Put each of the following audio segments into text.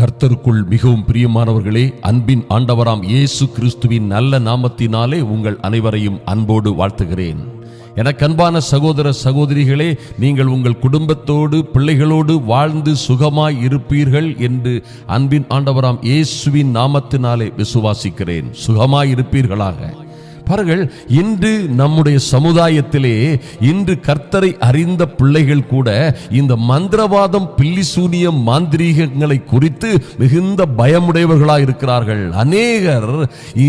கர்த்தருக்குள் மிகவும் பிரியமானவர்களே, அன்பின் ஆண்டவராம் இயேசு கிறிஸ்துவின் நல்ல நாமத்தினாலே உங்கள் அனைவரையும் அன்போடு வாழ்த்துகிறேன். எனக்கு அன்பான சகோதர சகோதரிகளே, நீங்கள் உங்கள் குடும்பத்தோடு பிள்ளைகளோடு வாழ்ந்து சுகமாய் இருப்பீர்கள் என்று அன்பின் ஆண்டவராம் இயேசுவின் நாமத்தினாலே விசுவாசிக்கிறேன். சுகமாய் இருப்பீர்களாக. பாருங்கள், இன்று நம்முடைய சமுதாயத்திலே இன்று கர்த்தரை அறிந்த பிள்ளைகள் கூட இந்த மந்திரவாதம், பில்லிசூனியம், மாந்திரீகங்களை குறித்து மிகுந்த பயமுடையவர்களாக இருக்கிறார்கள். அநேகர்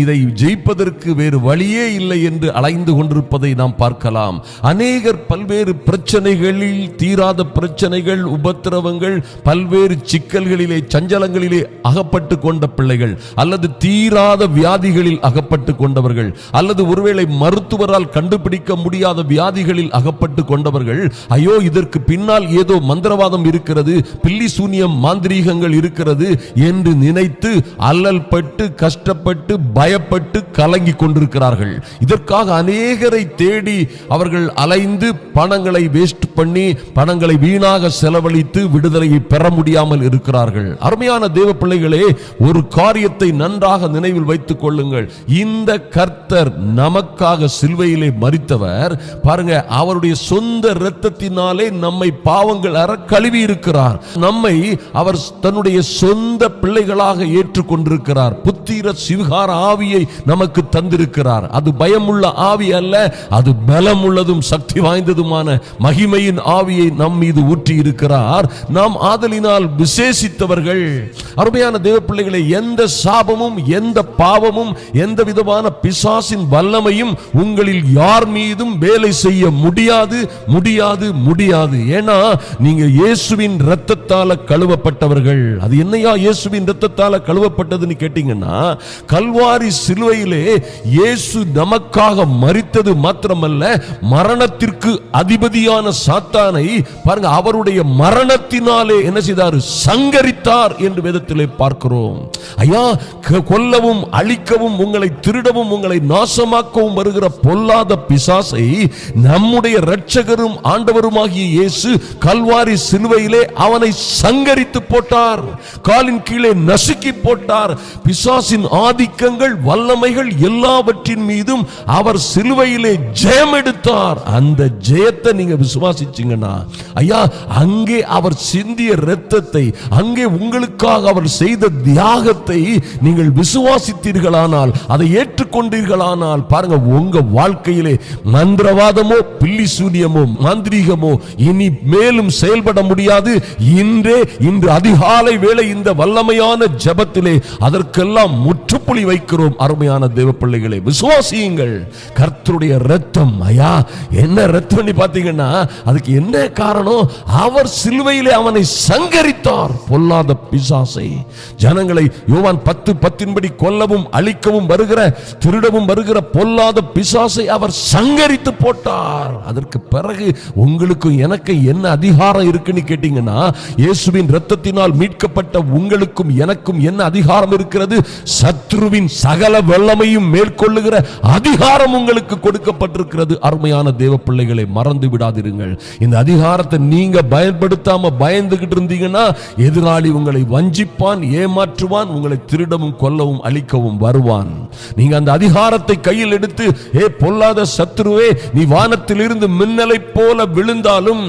இதை ஜெயிப்பதற்கு வேறு வழியே இல்லை என்று அலைந்து கொண்டிருப்பதை நாம் பார்க்கலாம். அநேகர் பல்வேறு பிரச்சனைகளில், தீராத பிரச்சனைகள், உபத்திரவங்கள், பல்வேறு சிக்கல்களிலே, சஞ்சலங்களிலே அகப்பட்டு கொண்ட பிள்ளைகள், அல்லது தீராத வியாதிகளில் அகப்பட்டு கொண்டவர்கள், அல்லது ஒருவேளை மருத்துவரால் கண்டுபிடிக்க முடியாத வியாதிகளில் அகப்பட்டு கொண்டவர்கள், ஐயோ இதற்கு பின்னால் ஏதோ மந்திரவாதம் இருக்கிறது, பில்லி சூனியம், மாந்திரீகங்கள் இருக்கிறது என்று நினைத்து அல்லல் பட்டு, கஷ்டப்பட்டு, பயப்பட்டு கலங்கி கொண்டிருக்கிறார்கள். இதற்காக அநேகரை தேடி அவர்கள் அலைந்து பணங்களை வேஸ்ட் பண்ணி, பணங்களை வீணாக செலவழித்து விடுதலையை பெற முடியாமல் இருக்கிறார்கள். அருமையான தேவ பிள்ளைகளே, ஒரு காரியத்தை நன்றாக நினைவில் வைத்துக் கொள்ளுங்கள். இந்த கர்த்தர் நமக்காக சிலுவையிலே மரித்தவர். பாருங்க, அவருடைய சொந்த இரத்தத்தினாலே நம்மை பாவங்கள் அற கழுவி இருக்கிறார். நம்மை அவர் தன்னுடைய சொந்த பிள்ளைகளாக ஏற்றுக்கொண்டிருக்கிறார். புத்திர சிவகார ஆவியை நமக்கு தந்திருக்கிறார். அது பயமுள்ள ஆவி அல்ல, அது பலம் உள்ளதும் சக்தி வாய்ந்ததுமான மகிமையின் ஆவியை நம் மீது ஊற்றி இருக்கிறார். நாம் ஆதலினால் விசேஷித்தவர்கள். அருமையான தேவ பிள்ளைகளை, எந்த சாபமும், எந்த பாவமும், எந்த விதமான பிசாசின் வல்லமையும் உங்களில் யார் மீதும் வேலை செய்ய முடியாது, முடியாது, முடியாது. ஏன்னா நீங்க இயேசுவின் இரத்தத்தால கழுவப்பட்டவர்கள். அது என்னையா இயேசுவின் இரத்தத்தால கழுவப்பட்டதுன்னு கேட்டீங்கன்னா, கல்வாரி சிலுவையிலே இயேசு நமக்காக மரித்தது மாத்திரமல்ல, மரணத்திற்கு அதிபதியான சாத்தானை பாருங்க, அவருடைய மரணத்தினாலே என்ன செய்தார்? சங்கரித்தார் என்று வேதத்திலே பார்க்கிறோம். ஐயா, கொல்லவும் அழிக்கவும், உங்களை திருடவும், உங்களை நாசமாக்கவும் வருகிற பொல்லாத பிசாசை நம்முடைய இரட்சகரும் ஆண்டவருமாகிய இயேசு கல்வாரி சிலுவையிலே அவனை சங்கரித்து போட்டார். காலின் கீழே நசுக்கி போட்டார். பிசாசின் ஆதிக்கங்கள், வல்லமைகள் எல்லாவற்றின் மீதும் அவர் சிலுவையிலே ஜெயம் எடுத்தார். அந்த ஜெயத்தை நீங்க விசுவாசிச்சீங்கன்னா, ஐயா, அங்கே அவர் சிந்திய இரத்தத்தை, அங்கே உங்களுக்காக அவர் செய்த தியாகத்தை நீங்கள் விசுவாசித்தீர்களானால், அதை ஏற்றுக்கொண்டீர்களானால், பாருங்க, உங்க வாழ்க்கையிலே மந்திரவாதமோ, பில்லி சூனியமோ, மாந்திரீகமோ இனி மேலும் செயல்பட முடியாது. இன்று அதிகாலை வேளை இந்த வல்லமையான ஜெபத்திலே அதற்கெல்லாம் முற்றுப்புள்ளி வைக்கிறோம். அருமையான தேவ பிள்ளைகளே, விசுவாசியுங்கள். கர்த்தருடைய இரத்தம், ஐயா, என்ன இரத்தம் பார்த்தீங்கன்னா, அதுக்கு என்ன காரணம்? அவர் சிலுவையிலே அவனை சங்கரித்தார், பொல்லாத பிசாசை. ஜனங்களை யோவான் 10:10 கொல்லவும் அழிக்கவும் வருகிற, திருடவும் வருகிற பொல்லாத பிசாசை அவர் சங்கரித்து போட்டார். அதற்கு பிறகு உங்களுக்கு எனக்கு என்ன அதிகாரம் இருக்குன்னு கேட்டீங்கன்னா, இயேசுவின் இரத்தத்தினால் மீட்கப்பட்ட உங்களுக்கும் எனக்கும் என்ன அதிகாரம் இருக்கிறது? சத்ருவின் சகல வல்லமையும் மேற்கொள்ளுகிற அதிகாரம் உங்களுக்கு கொடுக்கப்பட்டிருக்கிறது. அருமையான தேவ பிள்ளைகளை, மறந்து விடாதிருங்கள். இந்த அதிகாரத்தை நீங்க பயன்படுத்தாம பயந்துகிட்டு இருந்தீங்கன்னா, எதிராளி உங்களை வஞ்சிப்பான், ஏமாற்றுவான், உங்களை திருடவும் கொல்லவும் அழிக்கவும் வருவான். நீங்க அந்த அதிகாரத்தை கையில் எடுத்து, பொல்லாத சத்துருவே, நீ வானத்தில் இருந்து மின்னலை போல விழுந்தாலும்,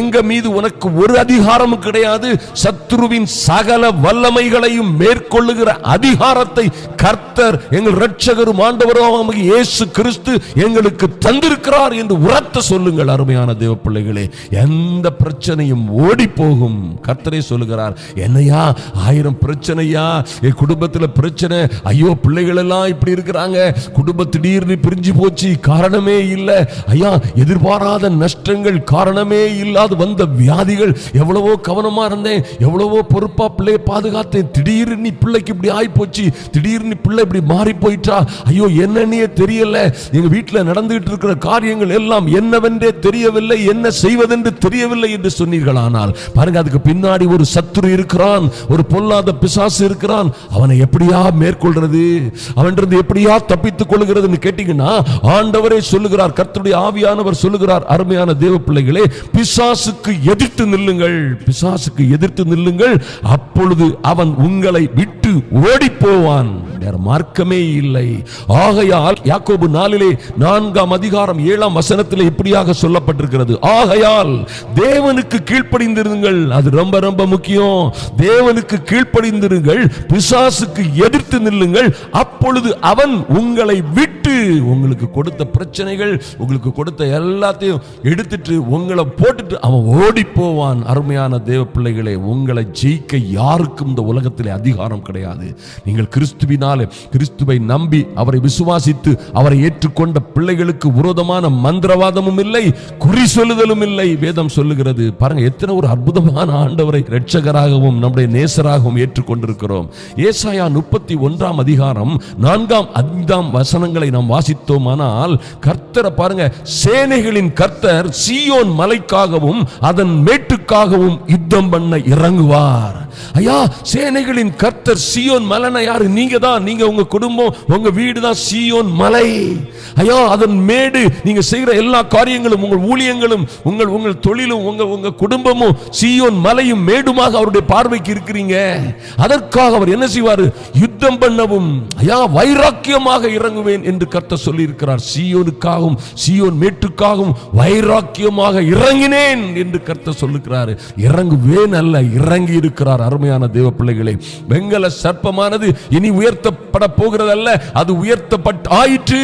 எங்க மீது உனக்கு ஒரு அதிகாரமும் கிடையாது. சத்துருவின் சகல வல்லமைகளையும் மேற்கொள்ளுகிற அதிகாரத்தை கர்த்தர், எங்கள் இரட்சகரும் ஆண்டவரும் இயேசு கிறிஸ்து எங்களுக்கு தந்திருக்கிறார் என்று உரத்த சொல்லுங்கள். அருமையான தேவ பிள்ளைகளே, எந்த பிரச்சனையும் ஓடி போகும். கர்த்தரே சொல்லுகிறார், என்னையா 1000 பிரச்சனையா, என் குடும்பத்தில் பிரச்சனை, ஐயோ பிள்ளைகள் எல்லாம் இப்படி இருக்கிறாங்க, குடும்பம் திடீர்னு பிரிஞ்சு போச்சு, காரணமே இல்லை, ஐயா எதிர்பாராத நஷ்டங்கள், காரணமே இல்லாத வந்த வியாதிகள், எவ்வளவோ கவனமா இருந்தேன், எவ்வளவோ பொறுப்பா பிள்ளையை பாதுகாத்தேன், திடீர்னு பிள்ளைக்கு இப்படி ஆகி போச்சு, திடீர்னு பிள்ளை இப்படி மாறி போயிட்டா, ஐயோ என்னன்னே தெரியல, எங்க வீட்டில் நடந்துகிட்டு இருக்கிற காரியங்கள் காரியங்கள் எல்லாம் என்னவென்றே தெரியவில்லை, என்ன செய்வதென்று தெரியவில்லை என்று சொன்னீர்களானால் பாருங்க, அதுக்கு பின்னாடி ஒரு சத்துரு இருக்கிறான், ஒரு பொல்லாத பிசாசு இருக்கிறான். அவனை எப்படியா மேற்கொள்றது, அவனிருந்து எப்படியா தப்பித்துக் கொள்கிறதுன்னு கேட்டீங்கன்னா ஆண்டவரே சொல்லுகிறார், கர்த்தருடைய ஆவியானவர் சொல்லுகிறார், அருமையான தேவ பிள்ளைகளே, பிசாசுக்கு எதிர்த்து நில்லுங்கள், பிசாசுக்கு எதிர்த்து நில்லுங்கள், அப்பொழுது அவன் உங்களை விட்டு ஓடி போவான், வேற மார்க்கமே இல்லை. ஆகையால் யாக்கோபு 4:7 இப்படியாக சொல்லப்பட்டிருக்கிறது, ஆகையால் தேவனுக்கு கீழ்ப்படிந்திருங்கள். அது ரொம்ப ரொம்ப முக்கியம். தேவனுக்கு கீழ்ப்படிந்திருங்கள், பிசாசுக்கு எதிர்த்து நில்லுங்கள், அப்பொழுது அவன் உங்களை விட்டு, உங்களுக்கு கொடுத்த பிரச்சனைகள், உங்களுக்கு கொடுத்த எல்லாத்தையும் எடுத்துட்டு உங்களை போட்டுட்டு அவன் ஓடி போவான். அருமையான தேவ பிள்ளைகளே, உங்களை ஜெயிக்க யாருக்கும் இந்த உலகத்திலே அதிகாரம் கிடையாது. நீங்கள் கிறிஸ்துவினாலே, கிறிஸ்துவை நம்பி அவரை விசுவாசித்து அவரை ஏற்றுக்கொண்ட பிள்ளைகளுக்கு விரோதமான மந்திரவாதமும் இல்லை, குறி சொல்லுதலும் இல்லை. வேதம் சொல்லுகிறது பாருங்க, எத்தனை ஒரு அற்புதமான ஆண்டவரை இரட்சகராகவும் நம்முடைய நேசராகவும் ஏற்றுக்கொண்டிருக்கிறோம். ஏசாயா 31:4-5 நாம் வாசித்தோமானால், கர்த்தரை பாருங்க, சேனைகளின் கர்த்தர் சீயோன் மலைக்காகவும் அதன் மேட்டுக்காகவும் யுத்தம் பண்ண இறங்குவார். ஐயா, சேனைகளின் கர்த்தர் சீயோன் மலைனா யாரு? நீங்க தான், நீங்க உங்க குடும்பம், உங்க வீடு தான் சீயோன் மலை. ஐயா, அதன் மேடு, நீங்க செய்கிற எல்லா காரியங்களும், உங்கள் ஊழியங்களும், உங்கள் தொழிலும், உங்க குடும்பமும் சீயோன் மலையும் மேடுமாக அவருடைய பார்வைக்கு இருக்கிறீங்க. அதற்காக அவர் என்ன செய்வார்? யுத்தம் பண்ணவும், ஐயா, வைராக்கியமாக இறங்குவேன் என்று கர்த்தர் சொல்லி இருக்கிறார். சீயோனுக்காகவும் சீயோன் மேட்டுக்காகவும் வைராக்கியமாக இறங்கினேன் என்று கர்த்தர் சொல்லுகிறார். இறங்குவேன் அல்ல, இறங்கி இருக்கிறார். அருமையான தேவ பிள்ளைகளே, வெங்கல சர்ப்பமானது இனி உயர்த்தப்பட போகிறதல்ல, அது உயர்த்தப்பட்டாயிற்று.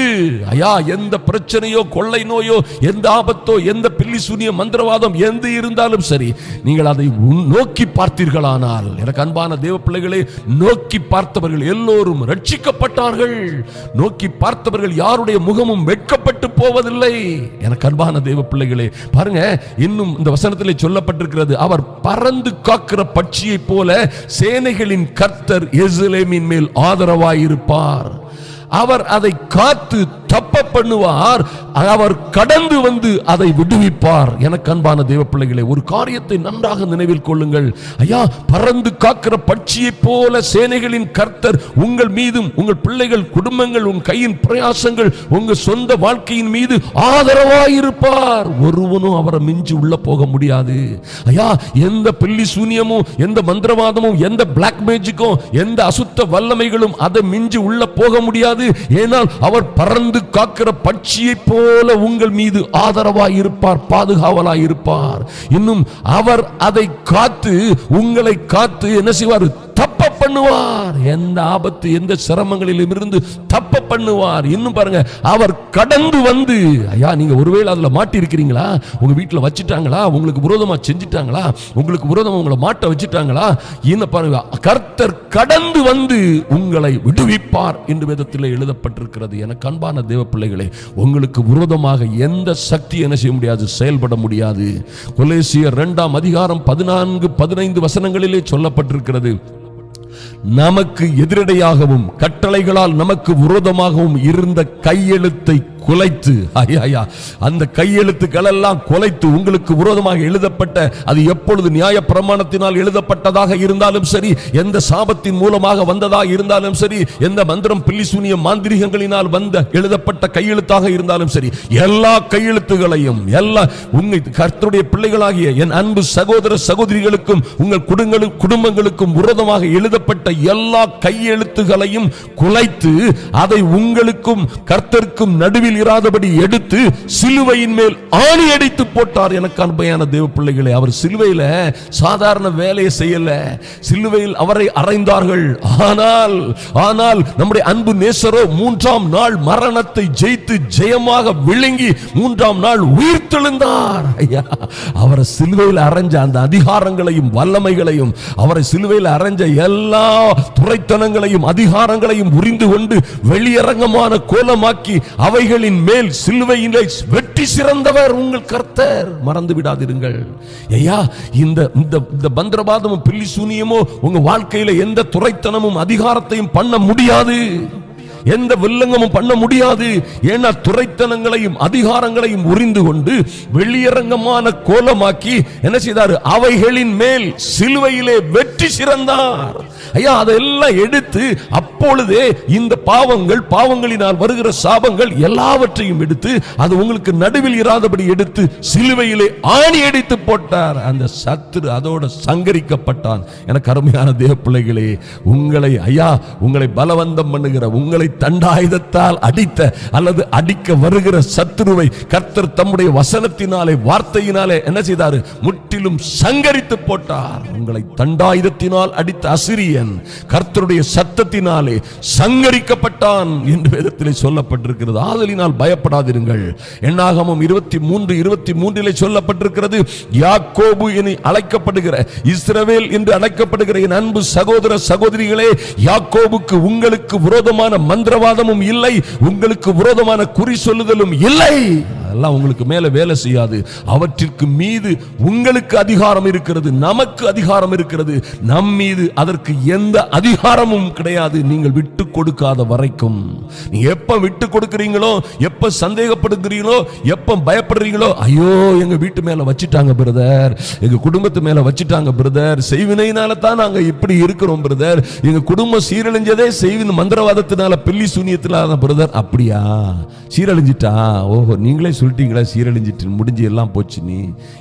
ஐயா, எந்த பிரச்சனையோ, கொள்ளை நோயோ, எந்த ஆபத்தோ, எந்த பில்லி சூனிய மந்திரவாதம் எந்த இருந்தாலும் சரி, நீங்கள் அதை நோக்கி பார்த்தீர்களானால், எனக்கு அன்பான தேவ பிள்ளைகளே, நோக்கி பார்த்தவர்கள் எல்லோரும் ரட்சிக்கப்பட்டார்கள். நோக்கி பார்த்தவர்கள் யாருடைய முகமும் வெட்கப்பட்டு போவதில்லை. எனக்கு அன்பான தேவ பிள்ளைகளே, பாருங்க, இன்னும் இந்த வசனத்திலே சொல்லப்பட்டிருக்கிறது, அவர் பறந்து காக்கிற பட்சியை போல சேனைகளின் கர்த்தர் எருசலேமின் மேல் ஆதரவாயிருப்பார். அவர் அதை காத்து தப்ப பண்ணுவார், அவர் கடந்து வந்து அதை விடுவிப்பார். எனக்கு அன்பான தேவ பிள்ளைகளே, ஒரு காரியத்தை நன்றாக நினைவில் கொள்ளுங்கள். ஐயா, பறந்து காக்கிற பட்சியை போல சேனைகளின் கர்த்தர் உங்கள் மீதும், உங்கள் பிள்ளைகள், குடும்பங்கள், உங்கள் கையின் பிரயாசங்கள், உங்கள் சொந்த வாழ்க்கையின் மீது ஆதரவாயிருப்பார். ஒருவனும் அவரை மிஞ்சி உள்ள போக முடியாது. ஐயா, எந்த பில்லி சூனியமும், எந்த மந்திரவாதமும், எந்த பிளாக் மேஜிக்கும், எந்த அசுத்த வல்லமைகளும் அதை மிஞ்சி உள்ள போக முடியாது. ஏனால் அவர் பறந்து காக்கிற பட்சியை போல உங்கள் மீது ஆதரவாய் இருப்பார், பாதுகாவலாய் இருப்பார். இன்னும் அவர் அதை காத்து, உங்களை காத்து என்ன செய்வார்? தப்ப பண்ணுவார். எந்த ஆபத்து, எந்த சிரமங்களிலும் இருந்து தப்ப பண்ணுவார். இன்னும் பாருங்க, அவர் கடந்து வந்து, ஐயா, நீங்க ஒருவேளை அதுல மாட்டி இருக்கிறீங்களா? உங்க வீட்டுல வச்சிட்டாங்களா? உங்களுக்கு விரோதமா செஞ்சிட்டாங்களா? உங்களுக்கு விரோதமா உங்களை மாட்ட வச்சிட்டாங்களா? என்ன பாருங்க, கர்த்தர் கடந்து வந்து உங்களை விடுவிப்பார் என்று வேதத்தில் எழுதப்பட்டிருக்கிறது. எனக்கு அன்பான தேவ பிள்ளைகளே, உங்களுக்கு விரோதமாக எந்த சக்தி என்ன செய்ய முடியாது? செயல்பட முடியாது. கொலோசியர் 2:14-15 வசனங்களிலே சொல்லப்பட்டிருக்கிறது, நமக்கு எதிரடையாகவும் கட்டளைகளால் நமக்கு விரோதமாகவும் இருந்த கையெழுத்தை குலைத்து, அந்த கையெழுத்துக்கள் எல்லாம் குலைத்து, உங்களுக்கு விரோதமாக எழுதப்பட்ட, அது எப்பொழுது நியாய பிரமாணத்தினால் எழுதப்பட்டதாக இருந்தாலும் சரி, எந்த சாபத்தின் மூலமாக வந்ததாக இருந்தாலும் சரி, எந்த மந்திரம், பில்லி சூனிய மாந்திரிகங்களினால் வந்த எழுதப்பட்ட கையெழுத்தாக இருந்தாலும் சரி, எல்லா கையெழுத்துகளையும், எல்லா உங்கள் கர்த்தருடைய பிள்ளைகளாகிய என் அன்பு சகோதர சகோதரிகளுக்கும் உங்கள் குடும்பங்களுக்கும் விரோதமாக எழுதப்பட்ட எல்லா கையெழுத்துகளையும் குலைத்து, அதை உங்களுக்கும் கர்த்தருக்கும் நடுவில் இராதபடி எடுத்து சிலுவையின் மேல் ஆணி அடித்து போட்டார். எனக்கு அன்பையான தேவ பிள்ளைகளே, அவர் சிலுவையில சாதாரண வேலையை செய்யல, சிலுவையில் அவரை அறைந்தார்கள். ஆனால் நம்முடைய அன்பு நேசரோ 3ஆம் நாள் மரணத்தை ஜெயித்து ஜெயமாக விழுங்கி 3ஆம் நாள் உயிர்த்தெழுந்தார். ஐயா, அவரை சிலுவையில் அறைஞ்ச அந்த அதிகாரங்களையும் வல்லமைகளையும், அவரை சிலுவையில் அறைஞ்ச எல்லா துரைத்தனங்களையும் அதிகாரங்களையும் உரிந்து கொண்டு வெளியரங்கமான கோலமாக்கி அவைகளின் மேல் சிலுவையிலே வெற்றி சிறந்தவர் உங்கள் கர்த்தர். மறந்து விடாதிருங்கள். ஐயா, இந்த மந்திரவாதமும் பில்லி சூனியமோ உங்க வாழ்க்கையில எந்த துரைத்தனமும் அதிகாரத்தையும் பண்ண முடியாது. எந்த வில்லங்கமும் பண்ண முடியாது. ஏன்னா துரைத்தனங்களையும் அதிகாரங்களையும் உரிந்து கொண்டு வெளியரங்கமான கோலமாக்கி என்ன செய்தார்? அவைகளின் மேல் சிலுவையிலே வெற்றி சிறந்தார். ஐயா, அதெல்லாம் எடுத்து அப்பொழுதே இந்த பாவங்களினால் வருகிற சாபங்கள் எல்லாவற்றையும் எடுத்து அது உங்களுக்கு நடுவில் இராதபடி எடுத்து சிலுவையிலே ஆணி அடித்து போட்டார். அந்த சத்துரு அதோட சங்கரிக்கப்பட்டான். எனக்கு அருமையான தேவ பிள்ளைகளே, உங்களை பலவந்தம் பண்ணுகிற, உங்களை தண்டாயுதத்தால் அடித்த அல்லது அடிக்க வருகிற சத்துருவை கர்த்தர் தம்முடைய வசனத்தினாலே, வார்த்தையினாலே என்ன செய்தார்? முற்றிலும் சங்கரித்து போட்டார். உங்களை தண்டாயுதத்தினால் அடித்த அசிரியன் கர்த்தருடைய சத்தத்தினாலே சங்கரிக்கப்பட்டான் என்று வேதத்திலே சொல்லப்பட்டிருக்கிறது. ஆதலினால் பயப்படாதிருங்கள். என்னாகமம் 23:23 சொல்லப்பட்டிருக்கிறது, யாக்கோபு என அழைக்கப்படுகிற, இஸ்ரவேல் என்று அழைக்கப்படுகிற என் அன்பு சகோதர சகோதரிகளே, யாக்கோபுக்கு உங்களுக்கு விரோதமான மந்திரவாதமும் இல்லை, உங்களுக்கு விரோதமான குறி சொல்லுதலும் இல்லை. அதெல்லாம் உங்களுக்கு மேல வேலை செய்யாது. அவற்றிற்கு மீது உங்களுக்கு அதிகாரம் இருக்கிறது, நமக்கு அதிகாரம் இருக்கிறது. நம் மீது அதற்கு எந்த அதிகாரமும் கிடையாது, நீங்கள் விட்டு கொடுக்காத வரைக்கும். நீங்க எப்ப விட்டு கொடுக்கிறீங்களோ, எப்ப சந்தேகப்படுகிறீங்களோ, எப்ப பயப்படுறீங்களோ, ஐயோ எங்க வீட்டு மேல வச்சிட்டாங்க பிரதர், எங்க குடும்பத்து மேல வச்சிட்டாங்க பிரதர், செய்வினையினால தான் நாங்க இப்படி இருக்கிறோம் பிரதர், எங்க குடும்பம் சீரழிஞ்சதே செய்வின் மந்திரவாதத்தினால, பில்லி சூனியத்தினால பிரதர். அப்படியா? சீரழிஞ்சிட்டா? ஓஹோ, நீங்களே சொல்லிட்டீங்களா சீரழிஞ்சிட்டு முடிஞ்சு எல்லாம் போச்சு, நீ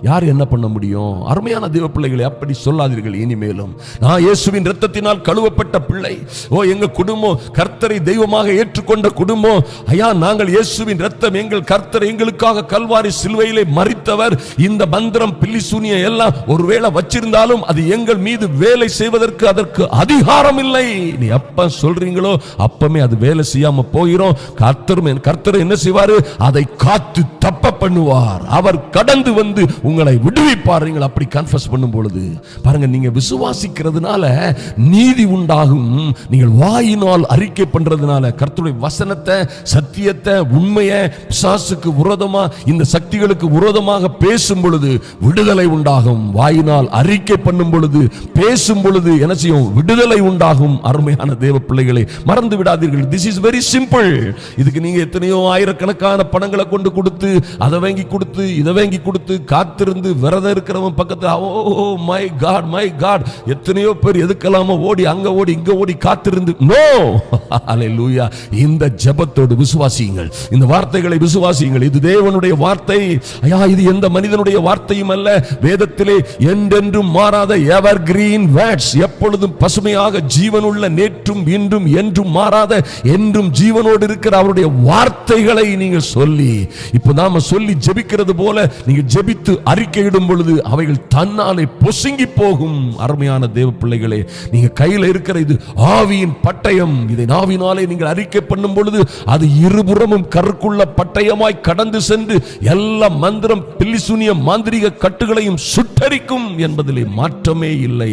யார் என்ன பண்ண முடியும்? அருமையான தேவ பிள்ளைகளை அப்படி சொல்லாதீர்கள். இனிமேலும் நான் இயேசுவின் இரத்தத்தினால் கழுவப்பட்ட பிள்ளை. ஓ, எங்க குடும்பம் கர்த்தரை தெய்வமாக ஏற்றுக்கொண்ட குடும்பம். ஐயா, நாங்கள் இயேசுவின் இரத்தம், எங்கள் கர்த்தர் எங்களுக்காக கல்வாரி சிலுவையிலே மரித்தவர். இந்த மந்திரம் பில்லி சூனியம் எல்லாம் ஒருவேளை வச்சிருந்தாலும் அது எங்கள் மீது வேலை செய்வதற்கு அதற்கு அதிகாரம் இல்லை. நீ எப்ப சொல்றீங்களோ அப்பமே அது வேலை செய்யாம போயிரும். கர்த்தர் என்ன செய்வாரு? அதை காத்து தப்ப பண்ணுவார். அவர் கடந்து வந்து உங்களை விடுவிப்பார். நீங்கள் அப்படி கன்ஃபஸ் பண்ணும் பொழுது பாருங்க, நீங்க விசுவாசிக்கிறதுனால நீதி உண்டாகும். நீங்கள் வாயினால் அறிக்கை பண்றதுனால, கர்த்தருடைய வசனத்தை, சத்தியத்தை, உண்மையை பிசாசுக்கு விரோதமா, இந்த சக்திகளுக்கு விரோதமாக பேசும் பொழுது விடுதலை உண்டாகும். வாயினால் அறிக்கை பண்ணும் பொழுது, பேசும் பொழுது என்ன செய்யும்? விடுதலை உண்டாகும். அருமையான தேவ பிள்ளைகளை மறந்து விடாதீர்கள். This is very simple. இதுக்கு நீங்க எத்தனையோ ஆயிரக்கணக்கான பணங்களை கொண்டு கொடுத்து, அதை வாங்கி கொடுத்து, இதை வாங்கி கொடுத்து, காத்திருந்து விரதம் இருக்கிறவன் பக்கத்துல, oh my God my God, எத்தனையோ பேர் எதுக்கெல்லாமோ ஓடி, அங்க ஓடி இங்க ஓடி காத்திருந்து. No, hallelujah. இந்த ஜெபத்தோடு விசுவாசியுங்கள், இந்த வார்த்தைகளை விசுவாசியுங்கள். இது தேவனுடைய வார்த்தை. ஐயா, இது எந்த மனிதனுடைய வார்த்தையும் அல்ல. வேதத்திலே என்றென்றும் மாறாத எவர் கிரீன் வேர்ட்ஸ், எப்பொழுதும் பசுமையாக ஜீவனுள்ள, நேற்றும் இன்றும் என்றும் மாறாத, என்றும் ஜீவனோடு இருக்கிற அவருடைய வார்த்தைகளை நீங்கள் சொல்லி, இப்ப நாம சொல்லி ஜெபிக்கிறது போல நீங்க ஜெபித்து அறிக்கையிடும் பொழுது அவைகள் தன்னாலே பொசுங்கி போகும். அருமையான தேவ பிள்ளைகளே, நீங்க கையில இருக்கிற இது ஆவியின் பட்டயம். இதை நாவினாலே நீங்கள் அறிக்கை பண்ணும் பொழுது அது இருபுறமும் கருக்குள்ள பட்டயமாய் கடந்து சென்று எல்லா மந்திரம், பில்லிசூனிய, மாந்திரிக கட்டுகளையும் சுட்டரிக்கும் என்பதிலே மாற்றமே இல்லை.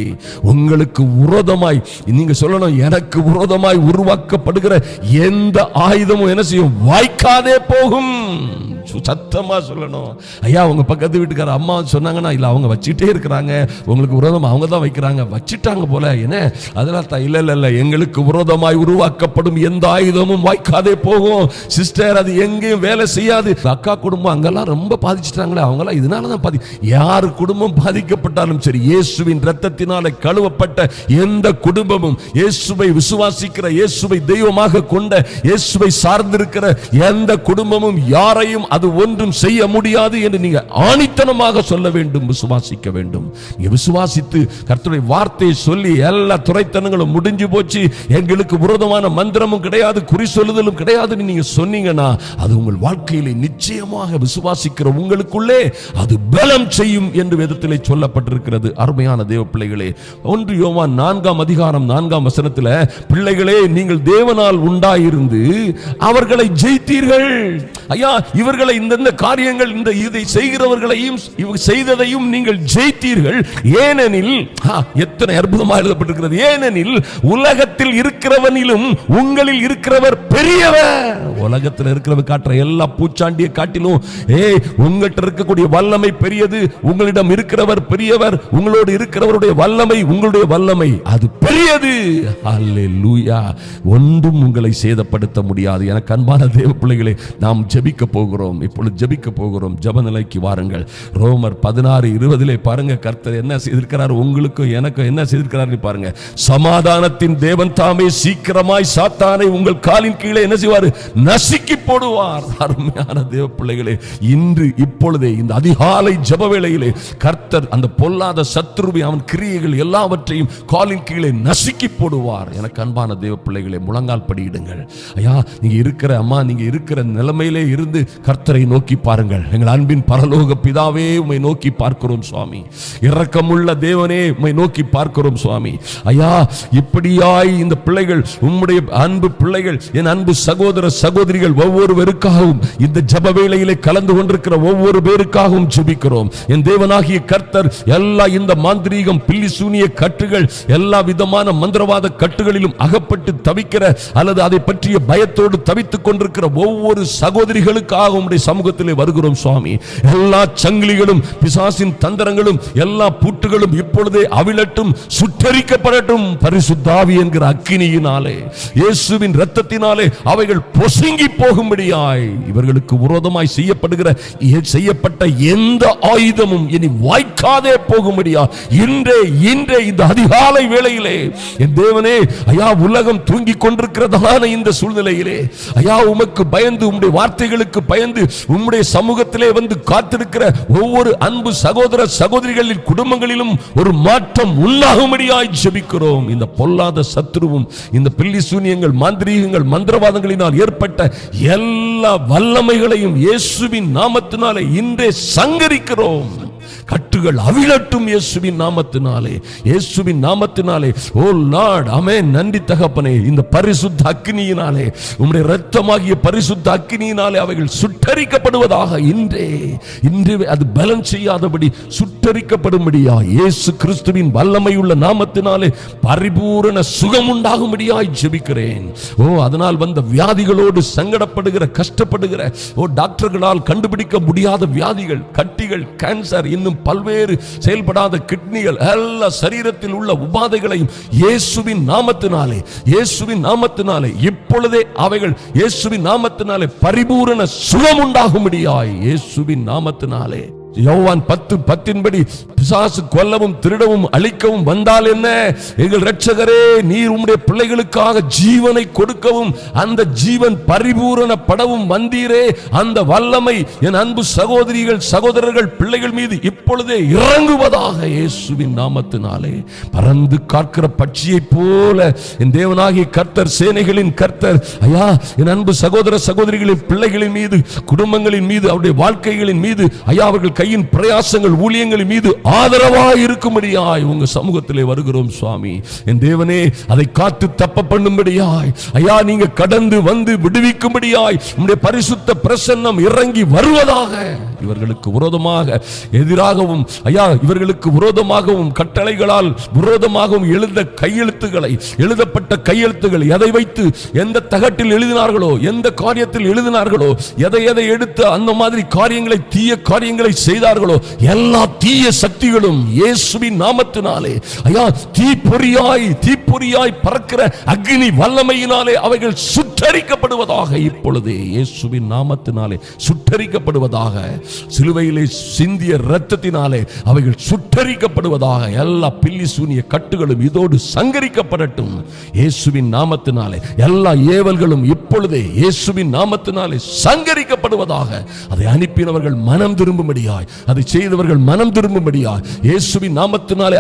உங்களுக்கு விரோதமாய் நீங்க சொல்லணும், எனக்கு விரோதமாய் உருவாக்கப்படுகிற எந்த ஆயுதமும் என்ன செய்யும்? வாய்க்காதே போகும். சத்தமா சொல்லணும். ஐயா, உங்க பக்கத்து வீட்டுக்கார அம்மா சொன்னாங்கன்னா, இல்ல அவங்க வச்சுட்டே இருக்கிறாங்க, உங்களுக்கு விரோதமா அவங்க தான் வைக்கிறாங்க, வச்சுட்டாங்க போல, என்ன அதெல்லாம் இல்ல, எங்களுக்கு விரோதமாய் உருவாக்கப்படும் எந்த ஆயுதமும் வாய்க்காதே போகும். சிஸ்டர், அது எங்கேயும் வேலை செய்யாது. அக்கா குடும்பம் அங்கெல்லாம் ரொம்ப பாதிச்சுட்டாங்களே, அவங்களாம் இதனாலதான் யார் குடும்பம் பாதிக்கப்பட்டாலும் சரி, இயேசுவின் இரத்தத்தினாலே கழுவப்பட்ட எந்த குடும்பமும், இயேசுவை விசுவாசிக்கிற, இயேசுவை தெய்வமாக கொண்ட, இயேசுவை சார்ந்திருக்கிற எந்த குடும்பமும் யாரையும் அது ஒன்றும் செய்ய முடியாது என்று நீங்க ஆணித்தனமாக சொல்ல வேண்டும், விசுவாசிக்க வேண்டும். நீங்க விசுவாசித்து கர்த்தருடைய வார்த்தையை சொல்லி எல்லா துரைத்தனங்களும் முடிஞ்சு போச்சு, எங்களுக்கு விரோதமான மந்திரமும் கிடையாது, குறி சொல்லுதலும் கிடையாது நீங்க சொன்னீங்கன்னா, அது உங்கள் வாழ்க்கையிலே நிச்சயமாக விசுவாசிக்கிற உங்களுக்குள்ளே அது பலம் செய்யும் என்று வேதத்திலே சொல்லப்பட்டிருக்கிறது. அருமையான தேவ பிள்ளைகளே, 1 யோவான் 4:4 பிள்ளைகளே, நீங்கள் தேவனால் உண்டாயிருந்து அவர்களை ஜெயித்தீர்கள். ஐயா, இவர்கள் இவர்களை இந்த காரியங்கள் இதை செய்கிறவர்களையும் செய்ததையும் நீங்கள் ஜெயித்தீர்கள். ஏனெனில் எத்தனை அற்புதமாக எழுதப்பட்டிருக்கிறது. ஏனெனில் உலகத்தில் இருக்கிறவனிலும் உங்களில் இருக்கிறவர் பெரியவர். உலகத்தில் இருக்கிறவர் காட்டுற எல்லா பூச்சாண்டியை காட்டிலும் உங்கள்கிட்ட இருக்கக்கூடிய வல்லமை பெரியது. உங்களிடம் இருக்கிறவர் பெரியவர். உங்களோடு இருக்கிறவருடைய வல்லமை, உங்களுடைய வல்லமை அது பெரியது. அல்லேலூயா. ஒன்றும் உங்களை சேதப்படுத்த முடியாது. எனக்கு அன்பான தேவ பிள்ளைகளே, நாம் ஜெபிக்க போகிறோம். இப்பொழுது ஜெபிக்க போகிறோம். ஜெப நிலைக்கு வாருங்கள். ரோமர் 16:20 பாருங்க, கர்த்தர் என்ன செய்திருக்கிறார், உங்களுக்கும் எனக்கும் என்ன செய்திருக்கிறார் பாருங்க. சமாதானத்தின் தேவன் தாமே சீக்கிரமாய் சாத்தானை உங்கள் காலின் கீழே என்ன செய்வார், நசுக்கி போடுவார். அருமையான தேவ பிள்ளைகளே, இன்று இப்பொழுதே இந்த அதிகாலை ஜெப வேளையிலே கர்த்தர் அந்த பொல்லாத சத்துருவை, அவன் கிரியைகள் எல்லாவற்றையும் காலின் கீழே நசுக்கி போடுவார். எனக்கு அன்பான தேவ பிள்ளைகளே, முழங்கால் படியிடுங்கள். ஐயா, நீங்க இருக்கிற அம்மா, நீங்க இருக்கிற நிலைமையிலே இருந்து கர்த்தரை நோக்கி பாருங்கள். எங்கள் அன்பின் பரலோக பிதாவே, உம்மை நோக்கி பார்க்கிறோம் சுவாமி. இரக்கமுள்ள தேவனே, உம்மை நோக்கி பார்க்கிறோம் சுவாமி. ஐயா, இப்படியாய் இந்த பிள்ளைகள், உம்முடைய அன்பு பிள்ளைகள், என் அன்பு சகோதர சகோதரிகள் ஒவ்வொருவருக்காகவும், இந்த ஜெப வேளையிலே கலந்து கொண்டிருக்கிற ஒவ்வொரு பேருக்காகவும் ஜெபிக்கிறோம். என் தேவனாகிய கர்த்தர் எல்லா இந்த மாந்திரீகம், பில்லி சூனிய கட்டுகள், எல்லா விதமான மந்திரவாத கட்டுகளிலும் அகப்பட்டு தவிக்கிற அல்லது அதை பற்றிய பயத்தோடு தவித்துக் கொண்டிருக்கிற ஒவ்வொரு சகோதரிகளுக்காக உம்முடைய சமூகத்திலே வருகிறோம் சுவாமி. எல்லா சங்கிலிகளும், பிசாசின் தந்திரங்களும், எல்லா பூட்டுகளும் இப்பொழுதே அவிழட்டும், சுட்டரிக்கப்படட்டும். பரிசுத்த ஆவி என்கிற அக்கினியினாலே, இயேசுவின் இரத்தத்தினாலே அவைகள் பொசுங்கி போகும்படியாய், இவர்களுக்கு விரோதமாய் செய்யப்பட்ட எந்த ஆயுதமும் இனி வாய்க்காதே போகும்படியா இன்றே இந்த அதிகாலை வேளையிலே என் தேவனே, ஐயா, உலகம் தூங்கிக் கொண்டிருக்கிறதான இந்த சூழ்நிலையிலே, ஐயா, உமக்கு பயந்து, உம்முடைய வார்த்தைகளுக்கு பயந்து, உம்முடைய சமூகத்திலே வந்து காத்திருக்கிற ஒவ்வொரு அன்பு சகோதர சகோதரிகளின் குடும்பங்களிலும் ஒரு மாற்றம் உண்டாகும்படியாய் ஜெபிக்கிறோம். இந்த பொல்லாத சத்துருவும், இந்த பில்லி சூனியங்கள், மாந்திரீகங்கள், மந்திரவாதங்களினால் ஏற்பட்ட எல்லா வல்லமைகளையும் இயேசுவின் நாமத்தினாலே இன்றே சங்கரிக்கிறோம். கட்டுகள் அவிழட்டும் இயேசுவின் நாமத்தினாலே, இயேசுவின் நாமத்தினாலே. ஓ லார்ட், ஆமென். நன்றி தகப்பனே. இந்த பரிசுத்த அக்கினியினாலே, உம்முடைய இரத்தமாகிய பரிசுத்த அக்கினியினாலே அவைகள் சுட்டரிக்கப்படுவதாக இன்றே அது பலன் செய்யாதபடி சுட்டரிக்கப்படும்படியா இயேசு கிறிஸ்துவின் வல்லமையுள்ள நாமத்தினாலே பரிபூரண சுகம் உண்டாகும்படியாய் ஜெபிக்கிறேன். ஓ, அதனால் வந்த வியாதிகளோடு சங்கடப்படுகிற, கஷ்டப்படுகிற, ஓ டாக்டர்களால் கண்டுபிடிக்க முடியாத வியாதிகள், கட்டிகள், கேன்சர், இன்னும் பல்வேறு செயல்படாத கிட்னிகள், எல்லா சரீரத்தில் உள்ள உபாதைகளையும் இயேசுவின் நாமத்தினாலே இப்பொழுதே அவைகள் இயேசுவின் நாமத்தினாலே பரிபூரண சுகம் உண்டாகும்படியாய் இயேசுவின் நாமத்தினாலே. யோவான் 10:10 பிசாசு கொல்லவும் திருடவும் அழிக்கவும் வந்தால் என்ன, எங்கள் இரட்சகரே, நீர் உம்முடைய பிள்ளைகளுக்காக ஜீவனை கொடுக்கவும் அந்த ஜீவன் பரிபூரணப்படவும் வந்தீரே. அந்த வல்லமை என் அன்பு சகோதரிகள், சகோதரர்கள், பிள்ளைகள் மீது இப்பொழுதே இறங்குவதாக இயேசுவின் நாமத்தினாலே. பறந்து காக்கிற பட்சியை போல என் தேவனாகிய கர்த்தர், சேனைகளின் கர்த்தர், ஐயா, என் அன்பு சகோதர சகோதரிகளின் பிள்ளைகளின் மீது, குடும்பங்களின் மீது, அவருடைய வாழ்க்கைகளின் மீது, ஐயா, அவர்கள் கையின் பிரயாசங்கள், ஊழியங்களின் மீது ஆதரவாய் இருக்கும்படியாய் உங்க சமூகத்திலே வருகிறோம் சுவாமி. என் தேவனே, அதை காத்து தப்ப பண்ணும்படியாய், ஐயா, நீங்க கடந்து வந்து விடுவிக்கும்படியாய் உம்முடைய பரிசுத்த பிரசன்னம் இறங்கி வருவதாக. இவர்களுக்கு விரோதமாக, எதிராகவும், ஐயா, இவர்களுக்கு விரோதமாகவும், கட்டளைகளால் விரோதமாகவும் எழுதப்பட்ட கையெழுத்துகள், எதை வைத்து எந்த தகட்டில் எழுதினார்களோ, எந்த காரியத்தில் எழுதினார்களோ, எதை எடுத்து அந்த மாதிரி காரியங்களை, தீய காரியங்களை செய்தார்களோ, எல்லா தீய சக்திகளும் இயேசுவின் நாமத்தினாலே, ஐயா, தீப்பொறியாய் பறக்கிற அக்னி வல்லமையினாலே அவைகள் சுட்டரிக்கப்படுவதாக. இப்பொழுதே இயேசுவின் நாமத்தினாலே சுட்டரிக்கப்படுவதாக. சிலுவையிலே சிந்திய இரத்தத்தினாலே அவைகள் சுட்டரிக்கப்படுவதாக. எல்லா பில்லி சூனிய கட்டுகளும் இதோடு சங்கரிக்கப்படட்டும் இயேசுவின் நாமத்தினாலே. எல்லா ஏவல்களும் இப்பொழுதே இயேசுவின் நாமத்தினாலே சங்கரிக்கப்படுவதாக. அதை அனுப்பினவர்கள் மனம் திரும்பும்படியாய், அதை செய்தவர்கள் மனம் திரும்பும்படியாய் இயேசுவின் நாமத்தினாலே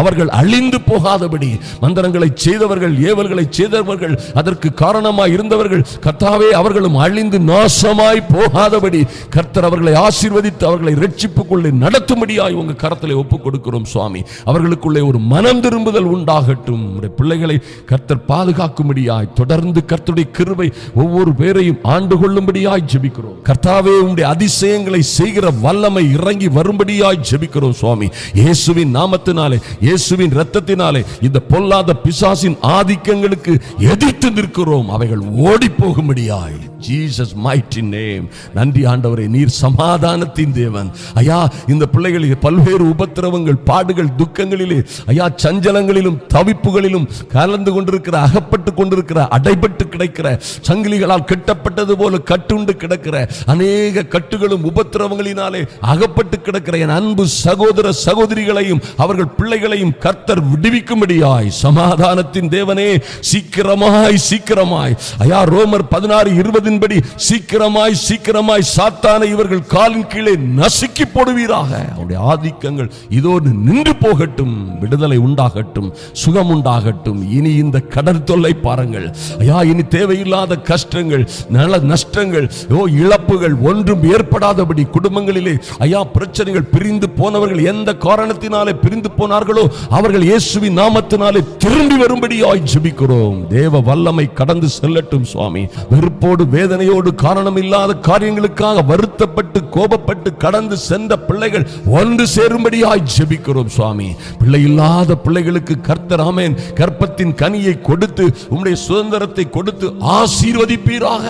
அவர்கள் அழிந்து போகாதபடி, மந்திரங்களை செய்தவர்கள், ஏவல்களை செய்தவர்கள், அதற்கு காரணமாய் இருந்தவர்கள் கர்த்தாவே அவர்களும் அழிந்து நாசமாய் போகாதபடி கர்த்தர் அவர்களை ஆசீர்வதித்து அவர்களை இரட்சிப்புக்குள்ளே நடத்தும்படியாய் உங்க கரத்திலே ஒப்புக் கொடுக்கிறோம் சுவாமி. அவர்களுக்குள்ளே ஒரு மனம் திரும்புதல் உண்டாகட்டும். உடைய பிள்ளைகளை கர்த்தர் பாதுகாக்கும்படியாய் தொடர்ந்து கர்த்தருடைய கிருபை ஒவ்வொரு பேரையும் ஆண்டு கொள்ளும்படியாய் ஜெபிக்கிறோம். கர்த்தாவே உம்முடைய அதிசயங்களை செய்கிற வல்லமை இறங்கி வரும்படியாய் ஜெபிக்கிறோம் சுவாமி. இயேசுவின் நாமத்தினாலே, இயேசுவின் இரத்தத்தினாலே இந்த பொல்லாத பிசாசின் ஆதிக்கங்களுக்கு எதிர்த்து நிற்கிறோம். அவைகள் ஓடி போகும்படியாய் ஜீசஸ் மைட்டி நேம். நன்றி ஆண்டவரே, நீர் சமாதானத்தின் தேவன். ஐயா, இந்த பிள்ளைகளில் பல்வேறு உபத்திரவங்கள், பாடுகள், துக்கங்களிலே ஐயா சஞ்சலங்களிலும் தவிப்புகளிலும் கலந்து கொண்டிருக்கிற, அகப்பட்டு கொண்டிருக்கிற, அடைபட்டு கிடக்கிற, சங்கிலிகளால் கட்டப்பட்டது போல கட்டுண்டு கிடக்கிற அநேக கட்டுகளும் உபத்திரவங்களினாலே அகப்பட்டு கிடக்கிற என் அன்பு சகோதர சகோதரிகளையும் அவர்கள் பிள்ளைகளையும் கர்த்தர் விடுவிக்கும்படியாய் சமாதானத்தின் தேவனே, சீக்கிரமாய் சீக்கிரமாய் ஐயா ரோமர் 16:20 படி சீக்கிரமாய் சீக்கிரமாய் சாத்தானை இவர்கள் காலின் கீழே நசுக்கி போடுவீராக. அவருடைய ஆதிக்கங்கள் இதோடு நின்று போகட்டும். விடுதலை உண்டாகட்டும், சுகம் உண்டாகட்டும். இனி இந்த கடல் தொல்லை பாருங்கள் ஐயா, இனி தேவையில்லாத கஷ்டங்கள், நல நஷ்டங்கள், இழப்புகள் ஒன்றும் ஏற்படாதபடி குடும்பங்களிலே ஐயா பிரச்சனைகள், பிரிந்து போனவர்கள் எந்த காரணத்தினாலே பிரிந்து போனார்களோ அவர்கள் இயேசுவின் நாமத்தினாலே திரும்பி வரும்படியாய் ஜெபிக்கிறோம். தேவ வல்லமை கடந்து செல்லட்டும் சுவாமி. வெறுப்போடு வேதனையோடு காரணம் இல்லாத காரியங்களுக்காக வருத்தப்பட்டு கோபப்பட்டு கடந்து சென்ற பிள்ளைகள் ஒன்று சேரும்படியாய் ஜெபிக்கிறோம் சுவாமி. பிள்ளை இல்லாத பிள்ளைகளுக்கு கர்த்தர் ஆமென் கற்பத்தின் கனியை கொடுத்து உம்முடைய சுதந்திரத்தை கொடுத்து ஆசீர்வதிப்பீராக,